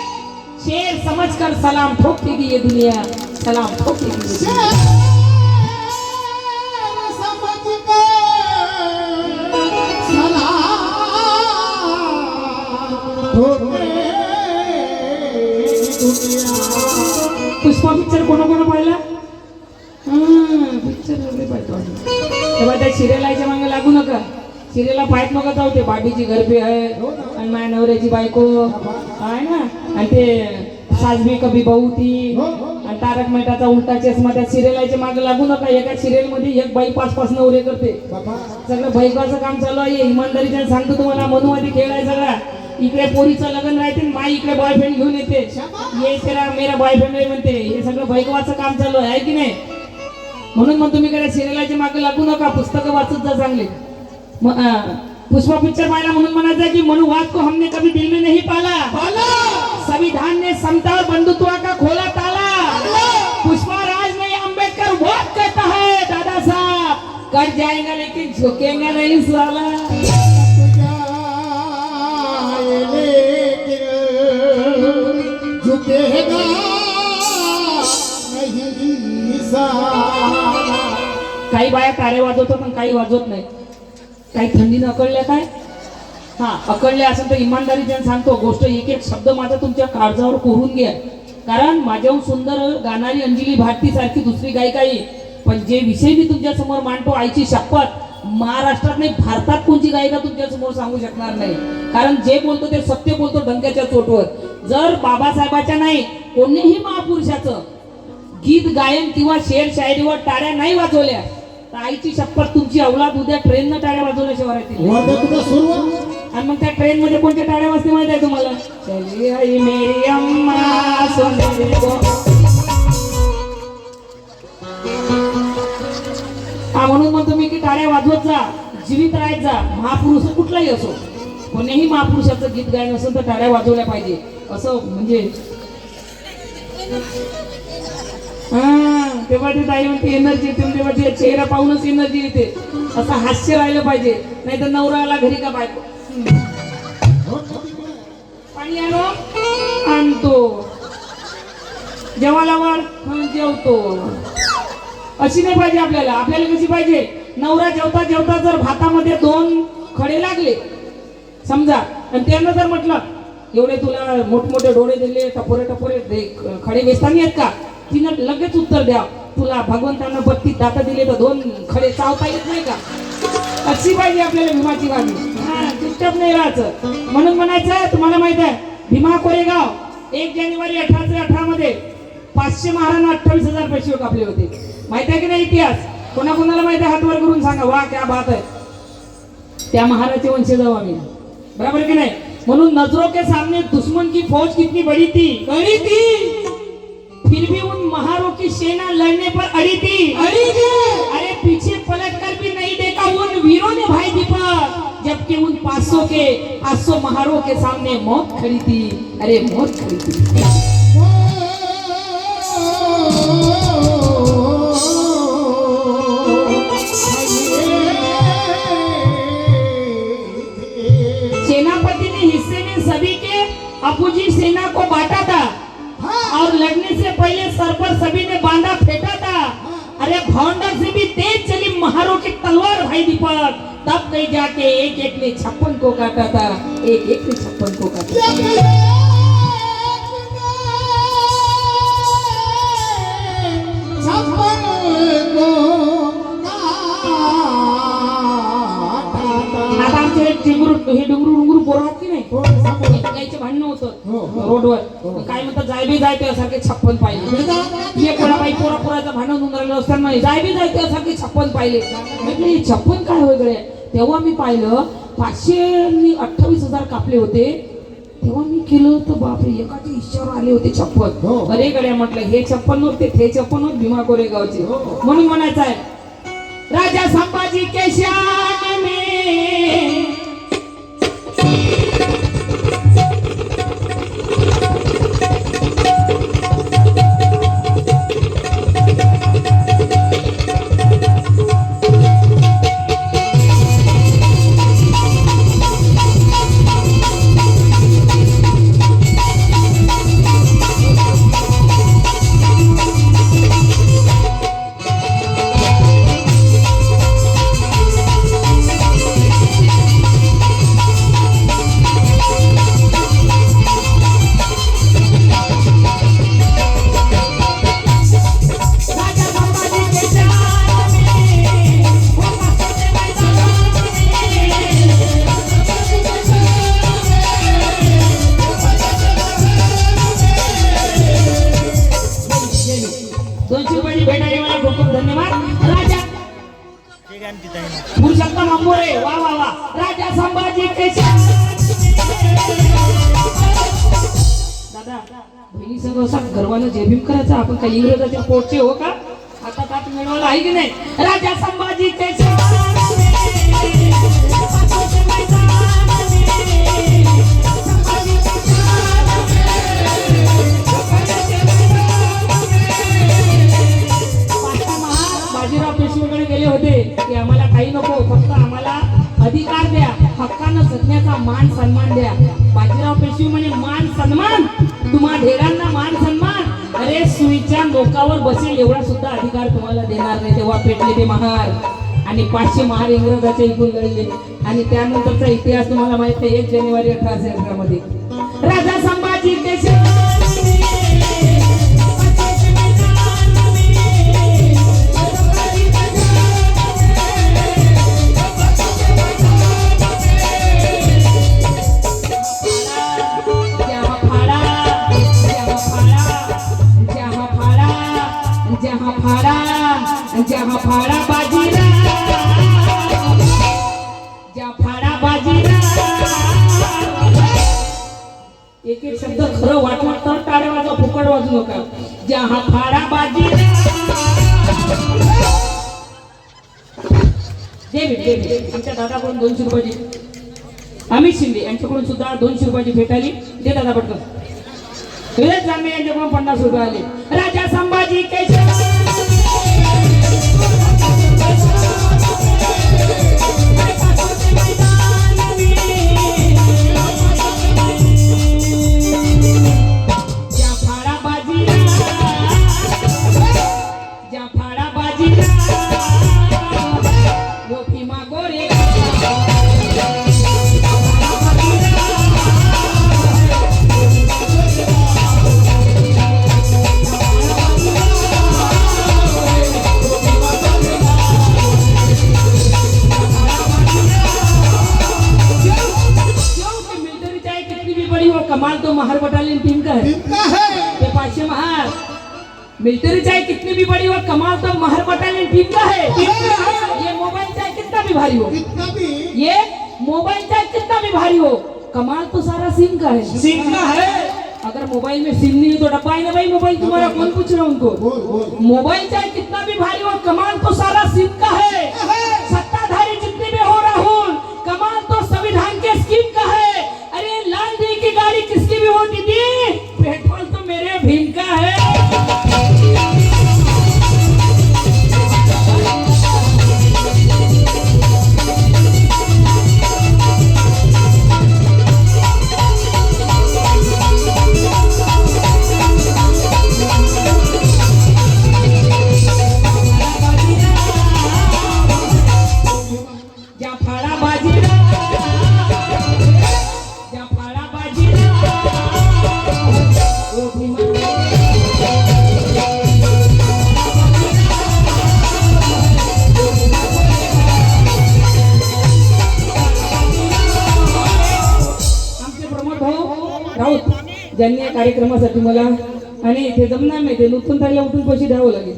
शेर समझकर सलाम ठोक देगी ये दुनिया, सलाम ठोक देगी. पुष्पा पिक्चर कोण पाहिला? पिक्चर वगैरे पाहतो. तेव्हा त्या सिरियलाच्या मागे लागू नका. सिरियलला पाहत नका जाऊ. ते बाबीची घर पे आहे आणि माझ्या नवऱ्याची बायको आहे ना, आणि ते सासबी कभी बहू थी आणि तारक मेहताचा उलटा चष्मा. त्या सिरियलाच्या मागे लागू नका. एका सिरियल मध्ये एक बाई 5-5 नवरे करते. सगळं बायकोचं काम चालू आहे. इमानदारीने सांगतो तुम्हाला, मनुवादी खेळ आहे सगळा. इकडे पोरीचं लग्न राहते, माई इकडे बॉयफ्रेंड घेऊन येते, ये तेरा मेरा बॉयफ्रेंड आहे म्हणते. हे सगळं बायकोचं काम चालू आहे की नाही? म्हणून मग तुम्ही काय सिरियलाच्या मागे लागू नका. पुस्तकं वाचत जा चांगले. पुष्पा पिक्चर पाहिला म्हणून म्हणायचं की मनुवाद को हमने कभी दिल में नहीं पाला, संविधान ने समता और बंधुत्व का खोला ताला. पुष्पा राज नहीं, अम्बेडकर वाद कहता है दादा साहब, कट जाएगा लेकिन झुकेगा नहीं साला। झुकेगा नहीं साला। काही बाया टाळे वाजवतात पण काही वाजवत नाही. काही थंडीनं अकळल्या काय? हा अकळल्या असेल तर इमानदारीने सांगतो गोष्ट एक एक शब्द माझा तुमच्या काळजावर कोरून घ्या. कारण माझ्याहून सुंदर गाणारी अंजली भारती सारखी दुसरी गायिका आहे. पण जे विषय मी तुमच्या समोर मांडतो आईची शपथ महाराष्ट्रात नाही भारतात कोणती गायिका तुमच्या समोर सांगू शकणार नाही. कारण जे बोलतो ते सत्य बोलतो डंक्याच्या चोटवर. जर बाबासाहेबाच्या नाही कोणीही महापुरुषाचं गीत गायन किंवा शेर शायरीवर टाळ्या नाही वाजवल्या तर आईची शपथ तुमची अवलाद उद्या ट्रेननं टाळ्या वाजवल्याशिवाय राहतील. आणि मग त्या ट्रेन मध्ये कोणत्या टाळ्या वाजते माहिती आहे तुम्हाला? चली आई मेरी अम्मा सोनेरी गो. हा म्हणून म्हणतो मी की टाळ्या वाजवत जा, जीवित राहत जा. महापुरुष कुठलाही असो कोणीही महापुरुषाचं गीत गायन असेल तर टाळ्या वाजवल्या पाहिजे. असं म्हणजे तेव्हा ते ताई म्हणते एनर्जी येते, तेव्हा ते चेहरा पाहूनच एनर्जी येते. असं हास्य राहिलं पाहिजे नाही तर नवऱ्याला घरी का बायको पाणी आणो आणतो जेवायला वाढ जेवतो. अशी नाही पाहिजे आपल्याला. आपल्याला कशी पाहिजे? नवरा जेवता जेवता जर भातामध्ये 2 खडे लागले समजा आणि त्यानं जर म्हटलं एवढे तुला मोठमोठे डोळे दिले टपोरे टपोरे खडे वेचताना येत का? तिनं लगेच उत्तर द्या तुला भगवंतानं 32 दात दिले तर 2 खडे चावता येत नाही का? अशी पाहिजे आपल्याला भीमाची वाणी. हा चुपचाप नाही राहायचं. म्हणून म्हणायचं तुम्हाला माहित आहे भीमा कोरेगाव 1 जानेवारी 1818 मध्ये 500 महारांना 28,000 पैसे कापले होते. माहित आहे की नाही इतिहास? कोणाकोणाला माहित आहे? हातवर करून सांगा. वा क्या बात आहे. त्या महाराजचे वंशज आहोत आम्ही. बराबर की नाही? म्हणून नजरों के सामने दुश्मन की फौज कितनी बड़ी थी फिर भी उन महारों की सेना लड़ने पर अड़ी थी. अरे पीछे पलट कर भी नहीं देखा उन वीरों ने भाई दीपक जबकि उन 500 महारों के सामने मौत खड़ी थी. अरे मौत खड़ी थी. सेनापति ने हिस्से में सभी के अपोजिट सेना को बांटा था और लड़ने से पहले सर पर सभी ने बांधा फेंका था. अरे भावंडर से भी तेज चली महारों की तलवार भाई दीपक तब कहीं जाके एक एक ने 56 को काटा था. एक एक ने 56 को काटा था. आता आमचे हे डुंगरू बोरात की नाही यायचे भांडणं होतं रोडवर. काय म्हणतात जायबी जाय त्यासारखे 56 पाहिले. एक वेळा बाई पोराचं भांडण होऊन राहिलं असताना जायबी जाय त्यासारखे 56 पाहिले. म्हटलं हे 56 काय वगैरे. तेव्हा मी पाहिलं 528,000 कापले होते. तेव्हा मी केलं तर बापरे एकाच्या हिश्श्यावर आले होते 56. अरे गड्या म्हटलं हे 56 होते ते 56 होत भीमा कोरेगावचे. म्हणून म्हणायचं आहे राजा संभाजी के शान में पुरुषोत्तम अंबोरे वा वा वा. राजा संभाजी के दादा बहिणी सगळं असं गर्वानं जय भीम करायचं. आपण काही इंग्रजाच्या पोटचे हो का? आता तात मिळवायला आहे की नाही? राजा संभाजी के बाजीराव पेशवे पेशवेकडे गेले होते की आम्हाला काही नको, फक्त आम्हाला अधिकार द्या, हक्कानं जगण्याचा मान सन्मान द्या. बाजीराव पेशवे म्हणे मान सन्मान, तुम्हा ढेरांना मान सन्मान, अरे सुईच्या नोकावर बसेल एवढा सुद्धा अधिकार तुम्हाला देणार नाही. तेव्हा पेटले ते महार आणि 500 महार इंग्रजाच्या इकडून लढले. आणि त्यानंतरचा इतिहास तुम्हाला माहित आहे. 1 जानेवारी 1811 मध्ये राजा संभाजी जहाँ फाड़ा बाजीरा, जहाँ फाड़ा बाजीरा. एक एक शब्द खरं वाटलं तर टाळे वाजवा, फुकट वाजू नका. जहाँ फाड़ा बाजीरा. दे आमच्या दादाकडून 200 रुपयाची, अमित शिंदे यांच्याकडून सुद्धा 200 रुपयाची भेट आली. दे दादा पटकन. विलास जांभे यांच्याकडून 50 रुपये आले. राजा संभाजी केशव कमाल तो महार बटालियन टीम का है, ये 500 महार. मिलिट्री चाहे कितनी भी बड़ी हो, कमाल तो महार बटालियन टीम का है. ये मोबाइल चाहे कितना भी भारी हो, ये मोबाइल चाहे कितना भी भारी हो, कमाल तो सारा सिम का है. सिम का है. अगर मोबाइल में सिम नहीं है तो डब्बा है ना भाई. मोबाइल तुम्हारा कौन पूछ रहा उनको. मोबाइल चाहे कितना भी भारी हो, कमाल तो सारा सिम का है. सत्ताधारी जितने भी हो राहुल, कमाल तो संविधान के स्कीम का है. अरे लाल जी की गाड़ी किसकी भी हो दीदी, पेट्रोल तो मेरे भीम का है. ज्यांनी या कार्यक्रमासाठी मला आणि इथे जमणार नाही ते लुटून ताईला उठून पैसे द्यावं लागेल.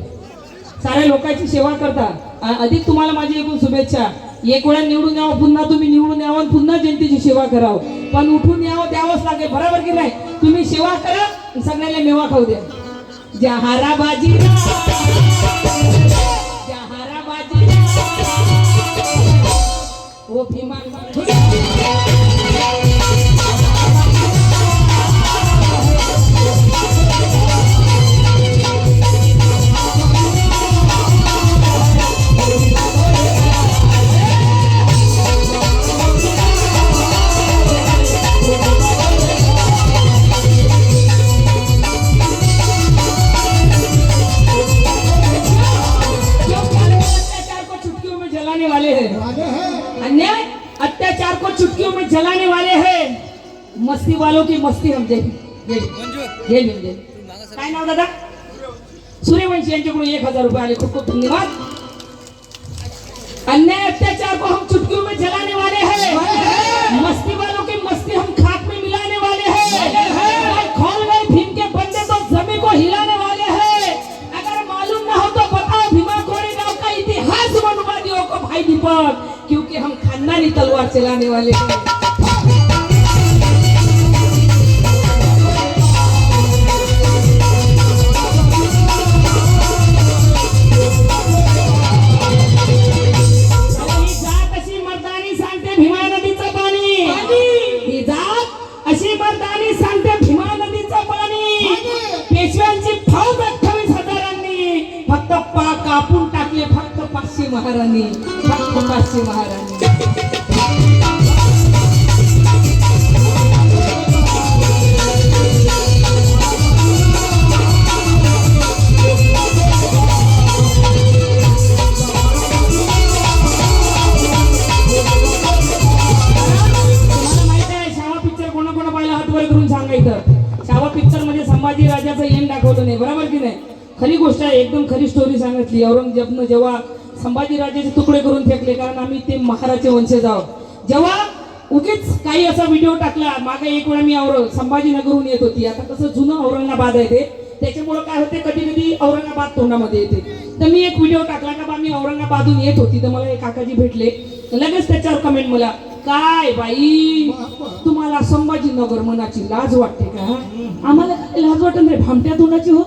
साऱ्या लोकांची सेवा करता. अधिक तुम्हाला माझी एकूण शुभेच्छा. एक वेळा निवडून यावं, पुन्हा तुम्ही निवडून यावं, पुन्हा जनतेची सेवा करावं. पण उठून यावं द्यावंच लागेल, बरोबर की नाही. तुम्ही सेवा करा, सगळ्याला मेवा खाऊ द्या. जहारा बाजीरा, जहारा बाजीरा, वो भीमा. अन्याय अत्याचार को चुटकियों में जलाने वाले हैं. मस्ती वालों की मस्ती हम जेल. काय नाव दादा? सूर्यवंशी यांच्याकडून 1000 रुपये आले. खूप खूप धन्यवाद. अन्याय अत्याचार को हम चुटकियों में जलाने वाले हैं. मस्ती वालों की मस्ती हम खाक में मिलाने वाले हैं. खोल गए भीम के बंदे तो जमीन को हिलाने वाले हैं. अगर मालूम ना हो तो बताओ भीमा कोरेगांव का इतिहास वनवादियों को भाई दीपक, क्योंकि हम खानदानी तलवार चलाने वाले हैं. ही जात अशी मर्दानी सांगते भीमा नदीचं पाणी. ही जात अशी मर्दानी सांगते भीमा नदीचं पाणी. पेशव्यांची फौज 28,000 फक्त कापून टाकले, फक्त 500 काशी महाराणी, फक्त काशी महाराणी. शावा पिक्चर म्हणजे संभाजी राजाचं येण दाखवलं नाही, बरोबर की नाही? खरी गोष्ट आहे, एकदम खरी स्टोरी सांगितली. औरंगजेबनं जेव्हा संभाजी राजाचे तुकडे करून फेकले, कारण आम्ही ते महाराजचे वंशज आहोत, जेव्हा उगीच काही असा व्हिडिओ टाकला मागे एक वेळा, मी संभाजीनगरहून येत होती, आता कसं जुनं औरंगाबाद आहे ते, त्याच्यामुळं काय होते कधी कधी औरंगाबाद तोंडामध्ये येते, तर मी एक व्हिडिओ टाकला का बा मी औरंगाबादहून येत होती, तर मला एक काकाजी भेटले, लगेच त्याच्यावर कमेंट मला, काय बाई तुम्हाला संभाजीनगर मनाची लाज वाटते का? आम्हाला काय लाज वाटत नाही, भामट्या तोंडाची हो.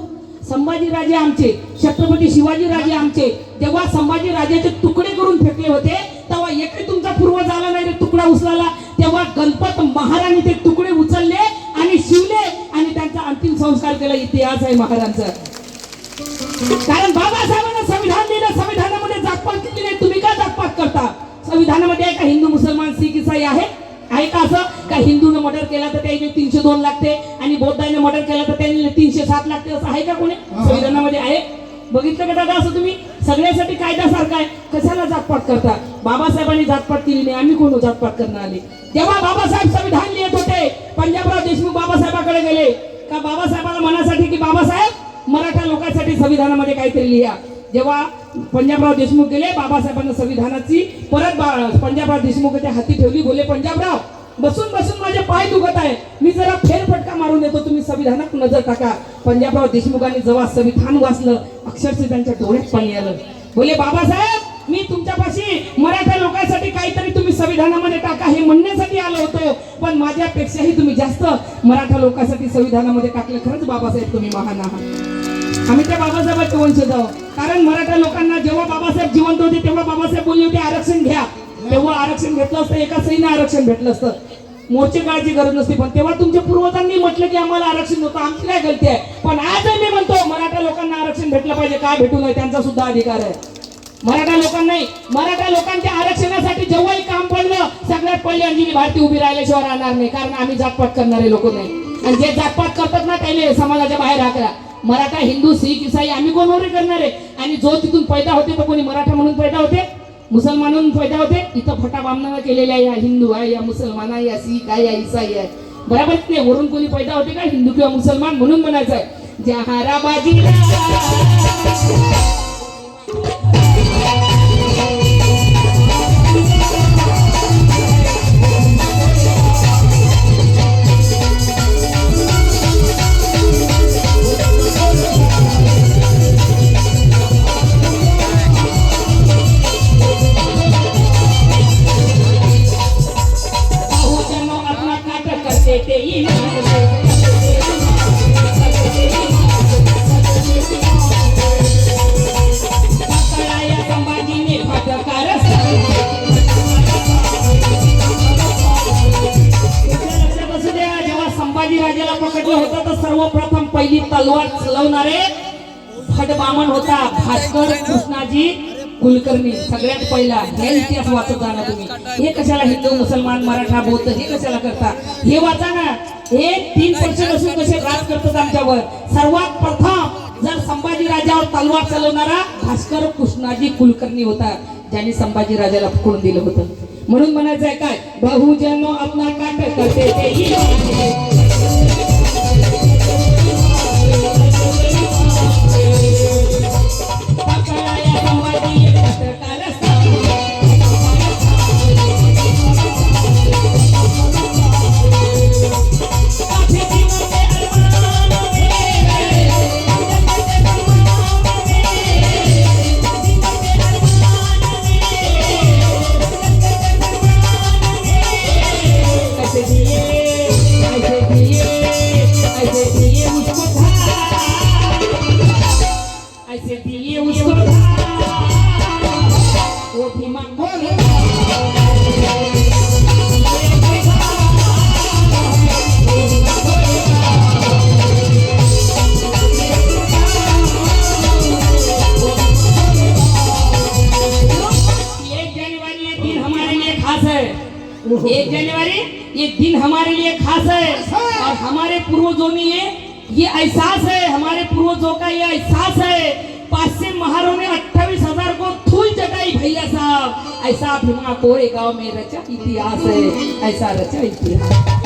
संभाजी राजे आमचे, छत्रपती शिवाजी राजे आमचे, जेव्हा संभाजी राजाचे तुकडे करून फेकले होते तेव्हा एकही तुमचा पूर्वज आला नाही रे तुकडा उचलाला, तेव्हा गणपत महाराणी ते तुकडे उचलले आणि शिवले आणि त्यांचा अंतिम संस्कार केला. इतिहास आहे महाराजांचा. कारण बाबासाहेबांना संविधान दिलं, संविधानामध्ये जातपात केली नाही. तुम्ही का जातपात करता? संविधानामध्ये आहे का हिंदू मुसलमान सिख ईसाई आहे का असं? का हिंदूने मर्डर केला तर त्याने 302 लागते आणि बौद्धाने मर्डर केला तर त्याने 307 लागते, असं आहे का कोणी संविधानामध्ये? आहे? बघितलं का दादा? असं तुम्ही सगळ्यासाठी कायदा सारखा आहे, कशाला जातपात करता? बाबासाहेबांनी जातपात केली नाही, आम्ही कोण जातपात करणार आले? जेव्हा बाबासाहेब संविधान लिहित होते, पंजाबराव देशमुख बाबासाहेबांकडे गेले का बाबासाहेबांना म्हणासाठी की बाबासाहेब मराठा लोकांसाठी संविधानामध्ये काहीतरी लिहा. जेव्हा पंजाबराव देशमुख गेले, बाबासाहेबांना संविधानाची परत पंजाबराव देशमुखाच्या हाती ठेवली. बोले पंजाबराव बसून बसून माझे पाय दुखत आहे, मी जरा फेरफटका मारून येतो, तुम्ही संविधानात नजर टाका. पंजाबराव देशमुखांनी जेव्हा संविधान वाचलं, अक्षरशः त्यांच्या डोळ्यात पाणी आलं. बोले बाबासाहेब मी तुमच्यापाशी मराठा लोकांसाठी काहीतरी तुम्ही संविधानामध्ये टाका हे म्हणण्यासाठी आलो होतो, पण माझ्यापेक्षाही तुम्ही जास्त मराठा लोकांसाठी संविधानामध्ये टाकलं. खरंच बाबासाहेब तुम्ही महान आहात. आम्ही त्या बाबासाहेबांचे वंशज आहोत. कारण मराठा लोकांना जेव्हा बाबासाहेब जिवंत होते तेव्हा बाबासाहेब बोलले होते आरक्षण घ्या, तेव्हा आरक्षण घेतलं असतं, एका सहीने आरक्षण भेटलं असतं, मोर्चे काढायची गरज नसते. पण तेव्हा तुमच्या पूर्वजांनी म्हटलं की आम्हाला आरक्षण होतं, आमची काय गलती आहे? पण आजही मी म्हणतो मराठा लोकांना आरक्षण भेटलं पाहिजे, काय भेटू नये, त्यांचा सुद्धा अधिकार आहे. मराठा लोकांनाही, मराठा लोकांच्या आरक्षणासाठी जेव्हाही काम पडलं सगळ्यात पहिले अंजली भारती उभी राहिल्याशिवाय राहणार नाही, कारण आम्ही जातपात करणारे लोक नाही. आणि जे जातपात करतात ना त्याने समाजाच्या बाहेर हाकला. मराठा हिंदू सिख ईसाई आम्ही कोण वगैरे करणारे? आणि जो तिथून पैदा होते तो कोणी मराठा म्हणून पैदा होते, मुसलमान म्हणून पैदा होते. इथं फटा बामणानं केलेल्या या हिंदू आहे, या मुसलमान आहे, या सिख आहे, या ईसाई आहे, बरोबर नाही? वरून कोणी पैदा होते का हिंदू किंवा मुसलमान म्हणून म्हणायचं आहे. जहारा बाजीला राजाला पकडलं होतं तर सर्वप्रथम पहिली तलवार चालवणारे फडबामण होता भास्कर कृष्णाजी कुलकर्णी. सगळ्यात पहिला हे इतिहास वाचत जाणार तुम्ही. हे कशाला हिंदू मुसलमान मराठा बौद्ध हे कशाला करता? हे वाचा ना. हे 3% असून कसे राज करतात आमच्यावर. सर्वात प्रथम जर संभाजी राजावर तलवार चालवणारा भास्कर कृष्णाजी कुलकर्णी होता, ज्यांनी संभाजी राजाला पकडून दिलं होतं. म्हणून म्हणायचं आहे काय, बहुजनो अपना काट करते ते 1 जनवरी ये दिन हमारे लिए खास है और हमारे पूर्वजों ने ये एहसास है, हमारे पूर्वजों का ये एहसास है। 500 महारों ने 28,000 को धूल चटाई भैया साहब। ऐसा भीमा कोरे गांव में रचा इतिहास है, ऐसा रचा इतिहास।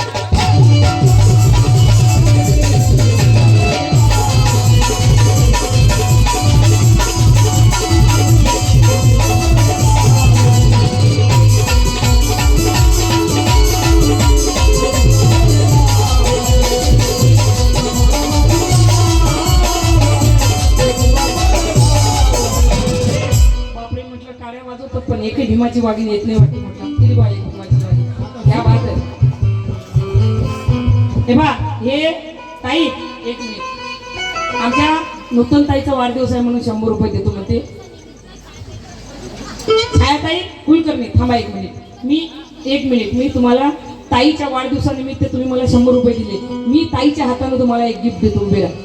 पण एक भीमाची वाघीण येत नाही वाटते म्हटलं किती बाई भीमाची वाघीण ह्या बात आहे हे बा हे ताई एक मिनिट आमच्या नूतन ताईचा वाढदिवस आहे म्हणून 100 रुपये देतो म्हणते छाया ताई कुलकर्णी थांबा एक मिनिट मी तुम्हाला ताईच्या वाढदिवसानिमित्त तुम्ही मला 100 रुपये दिले मी ताईच्या हाताने तुम्हाला एक गिफ्ट देतो उभे राहा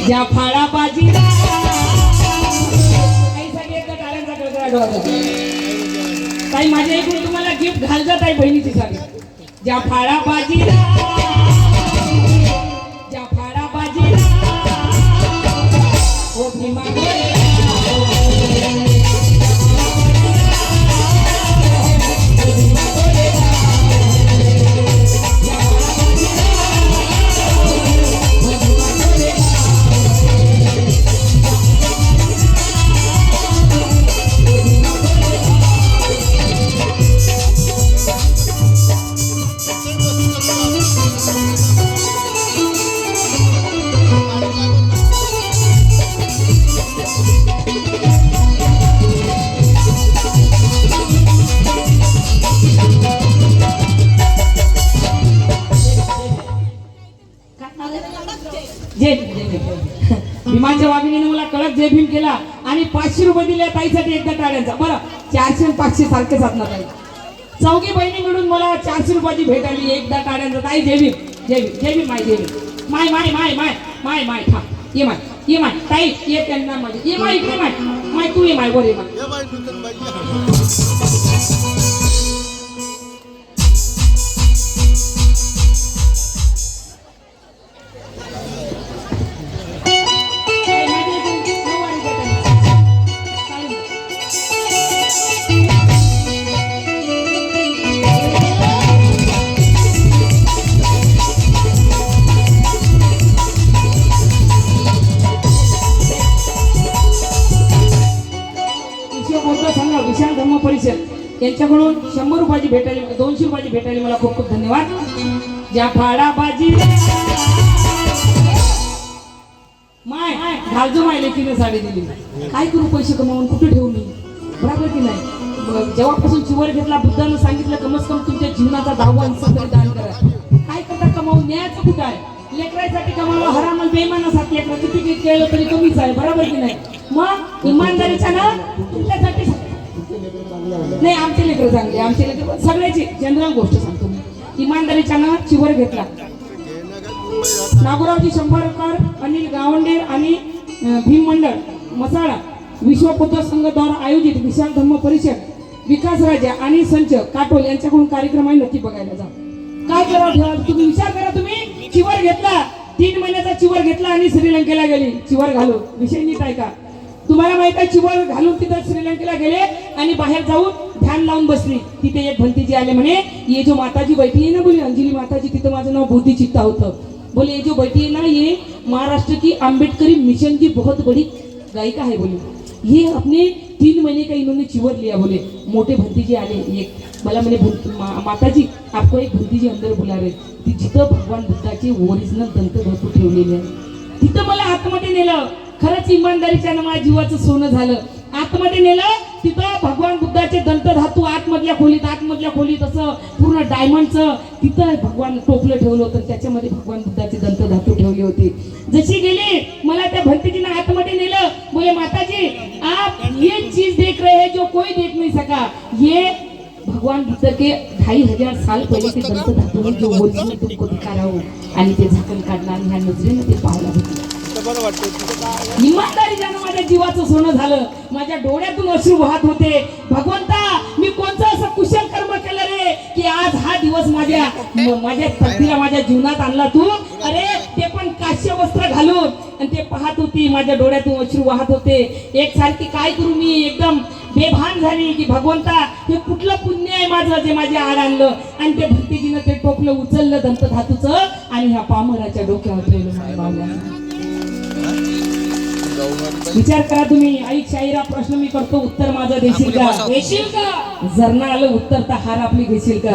ज्या फाळा बाजीला काही सगळे एकदा टाळ्यांचा कडकडाट वाजवा ताई माझ्या इकडून तुम्हाला गिफ्ट घालतात आहे बहिणीची साडी ज्या फाळा बाजीला ओ भीमा भीमाच्या वाघिणीने मला कडक जय भीम केला आणि 500 रुपये दिले ताईसाठी एकदा टाळ्यांचा बरं 400 आणि 500 सारखेच असणार ताई चौघी बहिणी मिळून मला 400 रुपयाची भेट आली एकदा टाळ्यांचा ताई जय भीम जय भीम जय भीम माय जय भीम माय माय माय माय माय माय था ये माय ताई ये त्यांना माझे ये माय इकडे माय तू ये माय वर ये माय विशाल धर्म परिषद यांच्याकडून 100 रुपयाची भेट आली 200 रुपयाची भेट आली मला खूप खूप धन्यवाद ज्या फाडा बाजी माय घालजो माय लेकीने साडी दिली काय करू पैसे कमावून कुठे ठेवू मी बरोबर की नाही जेव्हापासून चिवर घेतला बुद्धानं सांगितलं कमस कम तुमच्या जीवनाचा 10% तरी दान करा काय करता कमावून न्यायचं कुठं आहे लेकरासाठी कमावलं हरामल बेईमानासाठी लेकरं किती केलं तरी कमीच आहे बरोबर की नाही मग इमानदारीच्या ना तुमच्यासाठी नाही आमचे लेकर चांगले आमचे लेकर सगळ्याची जनरल गोष्ट सांगतो मी इमानदारीच्या ना चिवर घेतला नागोरावजी शंभरकर अनिल गावंडे आणि भीम मंडळ मसाळा विश्व बौद्ध संघ द्वारा आयोजित विशाल धर्म परिषद विकास राजा आणि संच काटोल यांच्याकडून कार्यक्रम आहे नक्की बघायला जा काय करावं ठेवा तुम्ही विचार करा तुम्ही चिवर घेतला 3 महिन्याचा चिवर घेतला आणि श्रीलंकेला गेली चिवर घालून विषय नीट आहे का तुम्हाला माहित आहे चिवर घालून तिथं श्रीलंकेला गेले आणि बाहेर जाऊन ध्यान लावून बसली तिथे एक भंतीजी आले म्हणे ये जो माताजी बैठी है ना बोले अंजली माताजी तिथं माझं नाव बुद्धी चित्ता होतं बोले ये जो बैठी है ना ये महाराष्ट्र की अंबेडकरी मिशन की बहुत बड़ी गायिका है बोले ये अपने 3 महीने का इन्होंने चिवर लिया बोले मोठे भंतीजी आले एक मला म्हणे माताजी आपको एक भंतीजी अंदर बुला रहे ती जिथं भगवान बुद्धाचे ओरिजिनल दंतधातू ठेवलेले आहे तिथं मला आतमध्ये नेलं खरंच इमानदारीच्या ना माझ्या जीवाचं सोनं झालं आतमध्ये नेलं तिथं भगवान बुद्धाचे दंतधातू आतमधल्या खोलीत असं पूर्ण डायमंडचं तिथं भगवान टोपलं ठेवलं होतं, त्याच्यामध्ये भगवान बुद्धाचे दंतधातू ठेवले होते. जशी गेली मला त्या भंतीजीनं आतमध्ये नेलं, बोले माताजी आप ये चीज देख रहे हैं जो कोई देख नहीं सका, ये भगवान बुद्ध के 2500 साल पहिले ते दंतधातू है जो ओरिजिनल तुमको दिखा रहा हूं. आणि ते झाकण काढलं आणि ह्या नजरेनं ते पाहायला भेटलं. इमानदारीनं माझ्या जीवाचं सोनं झालं, माझ्या डोळ्यातून अश्रू वाहत होते. भगवंता मी कोणतं असं कुशल कर्म केलं रे की आज हा दिवस माझ्या तकदीला माझ्या जीवनात आणला तू. अरे ते पण काश्य वस्त्र घालून, आणि ते पाहत होती, माझ्या डोळ्यातून अश्रू वाहत होते. एक सारखी काय करू मी एकदम बेभान झाली की भगवंता हे कुठलं पुण्य आहे माझं जे माझ्या आड आणलं. आणि ते भक्तीजीनं ते टोपलं उचललं दंतधातूचं आणि ह्या पामराच्या डोक्यावर ठेवलं. विचार करा तुम्ही, आई शाहिरा प्रश्न मी करतो, उत्तर माझं देशील का? देशील का? जर ना आलं उत्तर तर हार आपली घेशील का?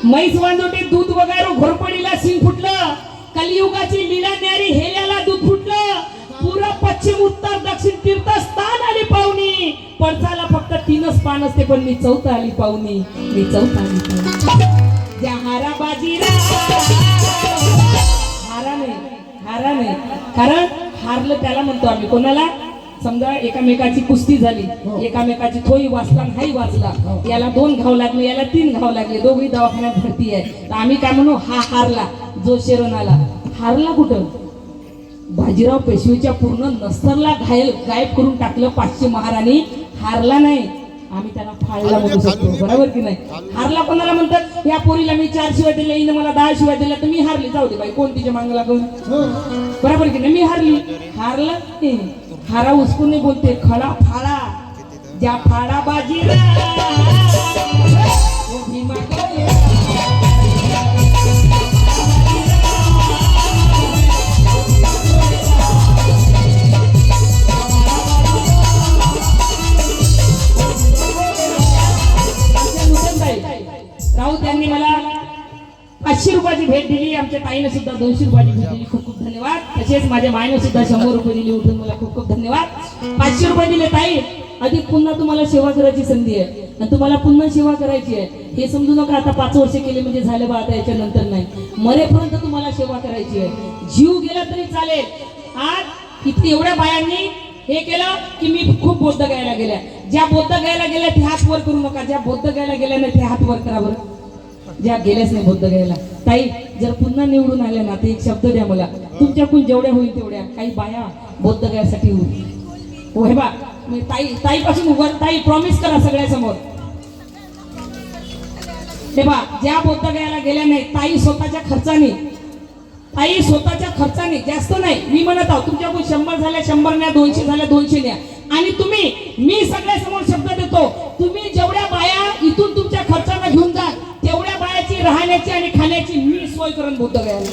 म्हैस वांजोटे दूध वगारू घोरपडीला सिंग फुटलं, कलियुगाची लीला न्यारी हेल्याला दूध फुटलं, पूर्व पश्चिम उत्तर दक्षिण तीर्थस्थान आली पाहुणी, पडसाला फक्त 3च पान असते पण मी 4 आली पाहुणी, मी 4 आली पाहुणी. ज्या हारा बाजीरा हारा नाही, कारण हारलं त्याला म्हणतो आम्ही. कोणाला? समजा एकामेकाची कुस्ती झाली, एकामेकाची थोई वाचला हाही वाचला, याला 2 घाव लागले, याला 3 घाव लागले, दोघी दवाखान्यात भरती आहे, तर आम्ही काय म्हणू? हा हारला. जो शेरण आला हारला कुठं? बाजीराव पेशवेच्या पूर्ण नस्तरला गायब करून टाकलं 500 महाराणी, हारला नाही. आम्ही त्याला फाळला म्हणू शकतो, बरोबर की नाही? हारला कोणाला म्हणतात? या पोरीला मी 4 शिवाय दिले, हिने मला 10 शिवाय दिल्या, तर मी हारली. जाऊ दे बाई, कोण तिच्या मागला कोण, बरोबर की नाही? मी हारली. हारला नाही, हारा उसको नाही बोलते, खडा फाळा. ज्या फाडा बाजीला राऊत यांनी मला 500 रुपयाची भेट दिली, आमच्या ताईने सुद्धा 200 रुपयाची भेट दिली, खूप खूप धन्यवाद. तसेच माझ्या मायने सुद्धा 100 रुपये दिली उठून, मला खूप खूप धन्यवाद. 500 रुपये दिले ताई. अधिक पुन्हा तुम्हाला सेवा करायची संधी आहे आणि तुम्हाला पुन्हा सेवा करायची आहे. हे समजू नका आता 5 वर्ष केले म्हणजे झालं बा, आता याच्या नंतर नाही, मरेपर्यंत तुम्हाला सेवा करायची आहे. जीव गेला तरी चालेल. आज इथे एवढ्या बायांनी हे केलं की मी खूप बौद्ध गायला गेल्या, ज्या बौद्ध गायला गेल्या ते हात वर करू नका, ज्या बौद्ध गायला गेल्या नाही ते हात वर करा बरं, ज्या गेल्याच नाही बौद्ध गायला. ताई जर पुन्हा निवडून आल्या ना, ते एक शब्द द्या मला, तुमच्याकडून जेवढ्या होईल तेवढ्या. काही बाया बौद्ध गायसाठी हो हे बा, ताईपासून उभं, ताई प्रॉमिस करा सगळ्यासमोर. हे बा, ज्या बौद्ध गायला गेल्या नाही, ताई स्वतःच्या खर्चाने, जास्त नाही, मी म्हणत आहोत तुमच्याकडून 100 झाल्या 100 न्या, 200 झाल्या 200 न्या. आणि मी सगळ्यासमोर शब्द देतो, तुम्ही जेवढ्या बाया इथून तुमच्या खर्चाने घेऊन जा, तेवढ्या बायाची राहण्याची आणि खाण्याची मी सोय करून बौद्ध गायला.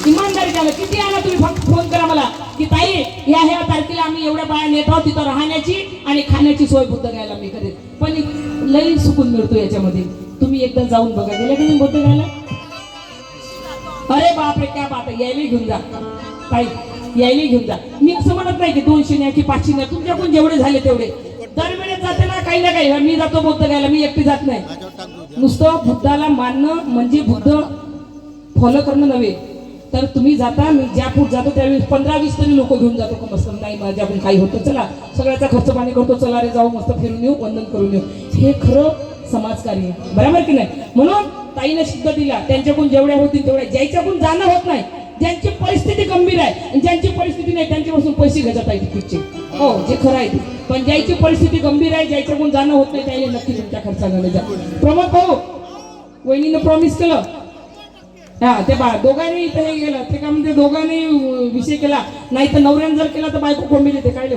इमानदारी झालं, किती आला तुम्ही फक्त फोन करा मला की ताई ह्या तारखेला आम्ही एवढ्या बाया नेत आहोत, तिथं राहण्याची आणि खाण्याची सोय बौद्ध गायला मी करेन. पण लई सुकून मिळतो याच्यामध्ये. तुम्ही एकदा जाऊन बघा, गेल्या की नाही बौद्ध गायला? अरे बापरे क्या बात आहे, यायला घेऊन जा ताई, यायला घेऊन जा. मी असं म्हणत नाही की 200 न्या की 500 न्या, तुमच्याकडून जेवढे झाले तेवढे. दरवेळेस जाते ना काही ना काही, मी जातो बौद्ध गायला, मी एकटी जात नाही. नुसतं बुद्धाला मानणं म्हणजे बुद्ध फॉलो करणं नव्हे, तर तुम्ही जाता, मी ज्या पुढे जातो त्यावेळी 15-20 तरी लोक घेऊन जातो का मस्त, नाही माझ्याकडून काही होतं, चला सगळ्याचा खर्च पाणी करतो, चला रे जाऊ मस्त फिरून येऊ, वंदन करून येऊ. हे खरं समाजकार्य, बरोबर की नाही? म्हणून ताईने शब्द दिला, त्यांच्याकडून जेवढ्या होतील तेवढ्या. ज्याच्याकडून जाणं होत नाही, ज्यांची परिस्थिती गंभीर आहे आणि ज्यांची परिस्थिती नाही, त्यांच्यापासून पैसे घेतात आहे तिकीटचे, हो जे खरं आहे. पण ज्याची परिस्थिती गंभीर आहे, ज्याच्याकडून जाणं होत नाही, त्याला नक्की तुमच्या खर्चाने जा. प्रमोद भाऊ, वहिनीनं प्रॉमिस केलं, हा ते दोघांनी इथं हे गेलं, ते काय म्हणते दोघांनी विषय केला, नाही तर नवऱ्यानं जर केला तर बायको कोंबी देते. काय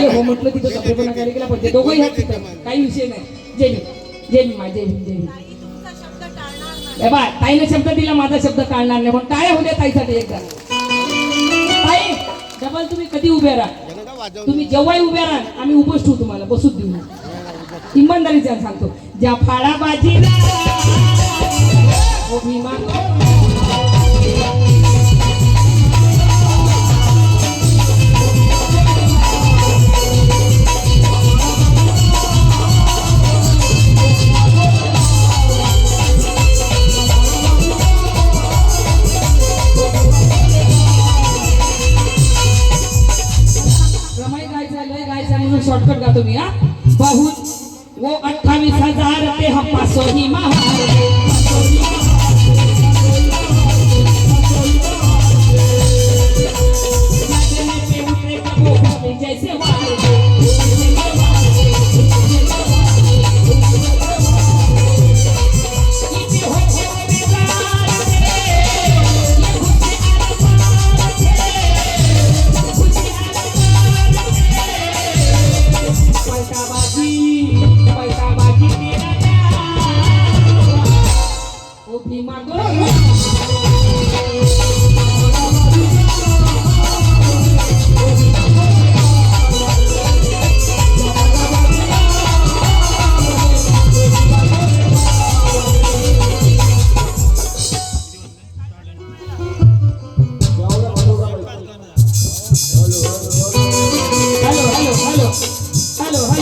हो म्हटलं, तिथं सभेपणा काय केला, पण ते दोघंही आहेत तिथं, काही विषय नाही. जय भीम, जय भीम, जय भीम, जय भीम. ताईने शब्द दिला, माझा शब्द टाळणार नाही. पण टाळ्या होऊ द्या ताईसाठी एकदा. ताई डबल तुम्ही कधी उभे राहा, तुम्ही जेव्हाही उभे राहा आम्ही उभंच ठेवू, तुम्हाला बसूच देऊ. इमानदारीचा सांगतो, ज्या फाळा बाजीला ओ भीमा शॉर्टकट गातो मी हा बहुत वो 28,000 ते हम पासोही महार जैसे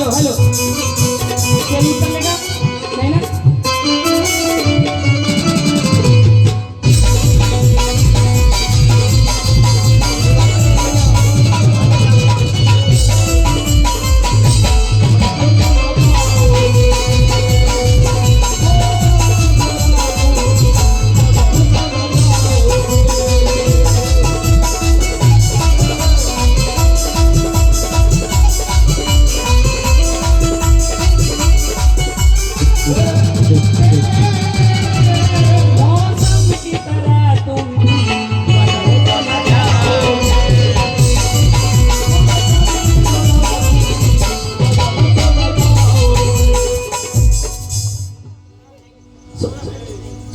हेलो चलिए चलेगा नहीं ना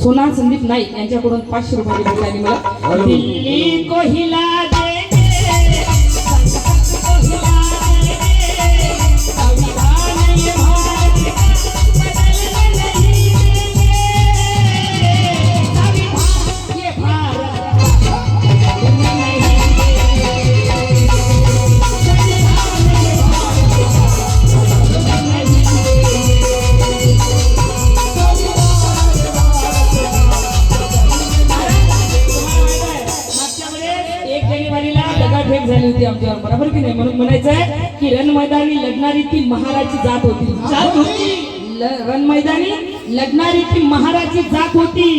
सोना संदीप नाईक यांच्याकडून 500 रुपये भेटले मला दिल्ली को हिला देंगे संसद को हिला देंगे संविधान ये भारत का बदलने नहीं देंगे संविधान ये भारत का बदलने नहीं देंगे संविधान ये भारत का बदलने नहीं झाली होती आमच्यावर बरोबर की नाही म्हणून म्हणायचंय की रण मैदानी लढणारी ती महाराची जात होती रण मैदानी लढणारी ती महाराची जात होती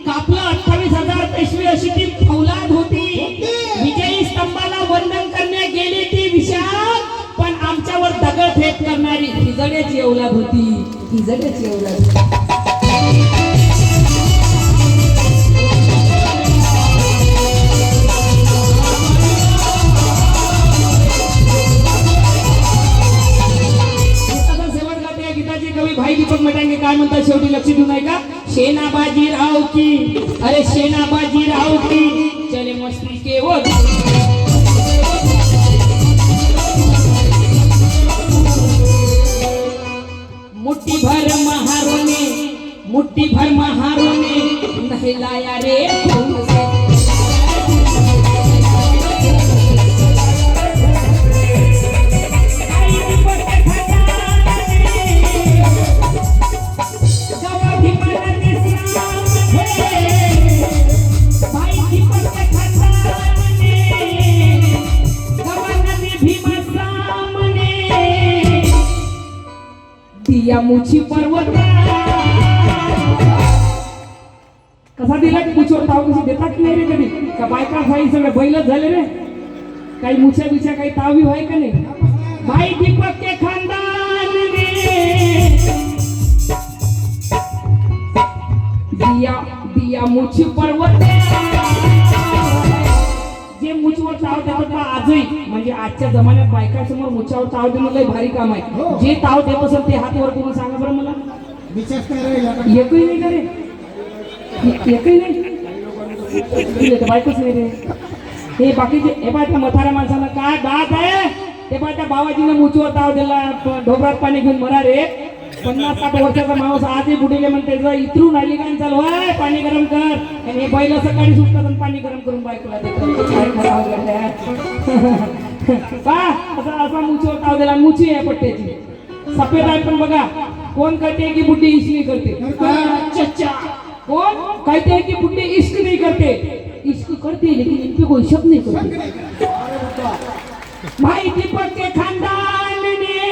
कापलं 28,000 पेशवे अशी ती फौलाद होती विजयी स्तंभाला वंदन करण्या गेली ती विशाल पण आमच्यावर दगडफेक करणारी हिजड्याची औलाद होती हिजड्याची औलाद भाई दीपक मटांगे काय म्हणतात शेवटी लक्ष देऊ नाही का सेनाबाजी राव की अरे सेनाबाजी राव की चले मस्ती के वो मुट्ठी भर महारों ने नहलाया रे या मुछी पर्वत कसा दिला की मुछीवर ताव कशी देतात की नाही रे कधी का बायका भाई सगळे बैलच झाले रे काही मुछ्या बिछ्या काही तावी व्हाय का नाही भाई दीपक के खानदान ने दिया मुछी पर्वत जे मुछीवर ताव देतात ना आजही म्हणजे आजच्या जमान्यात बायकांसमोर मुछावर ताव देणं लय भारी काम आहे जे ताव देत असेल ते हात वर करून सांगा बरं मला एकही नाही का रे एकही नाही बायकोच नाही रे हे बाकीचे हे बाय त्या म्हाताऱ्या माणसाला काय दात आहे ते बाय त्या बाबाजीने मुछीवर ताव दिला ढोबरात पाणी घेऊन मरा रे 50-60 वर्षाचा माणूस आजही बुडीले म्हणते इथरून आली काय चालू आहे पाणी गरम कर आणि हे बैल सकाळी सुटतात आणि पाणी गरम करून बायकोला देतात काय खराब असा मुछीवर ताव दिला मुछी आहे पट्ट्याची सफेद आहे पण बघा कोण कहते की बुड्ढी इश्क नहीं करते चच्चा कौन कहते हैं कि बुड्ढे इश्क नहीं करते इश्क करते लेकिन इनपे कोई शक नहीं करते भाई दीपक के खानदान ने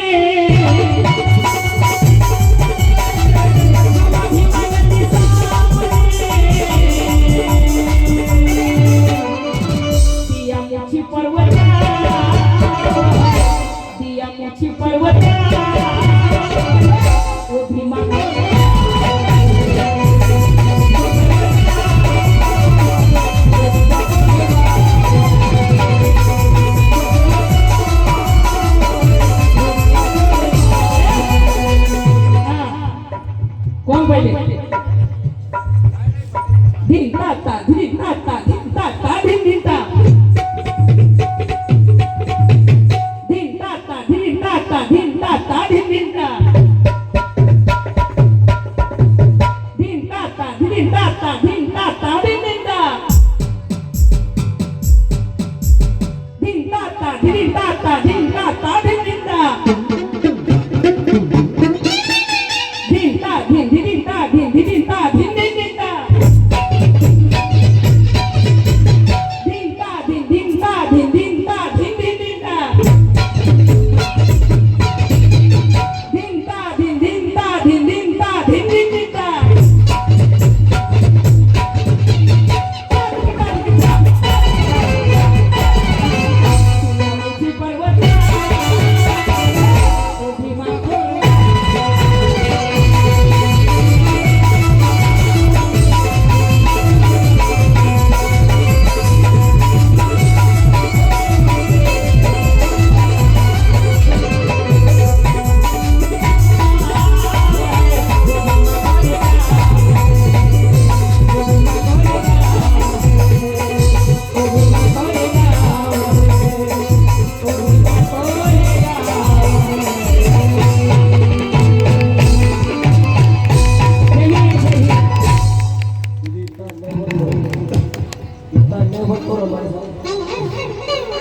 पर्वता ओ भीमा कोण पहिले धिन ताता धिन ताता धिन ताता धिन धिन ता धिन ताता धिन ताता धिन ताता धिन धिन ता धिन ताता धिन ताता धिन ताता धिन धिन ता धिन ताता धिन ताता धिन ताता धिन धिन ता धिन ता धिन धिन ता धिन धिन ता धिन धिन ता धिन ता धिन ता धिन ता धिन ता धिन ता धिन ता धिन ता तुझी पर्वता ओ भीमा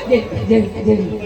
जय जय जय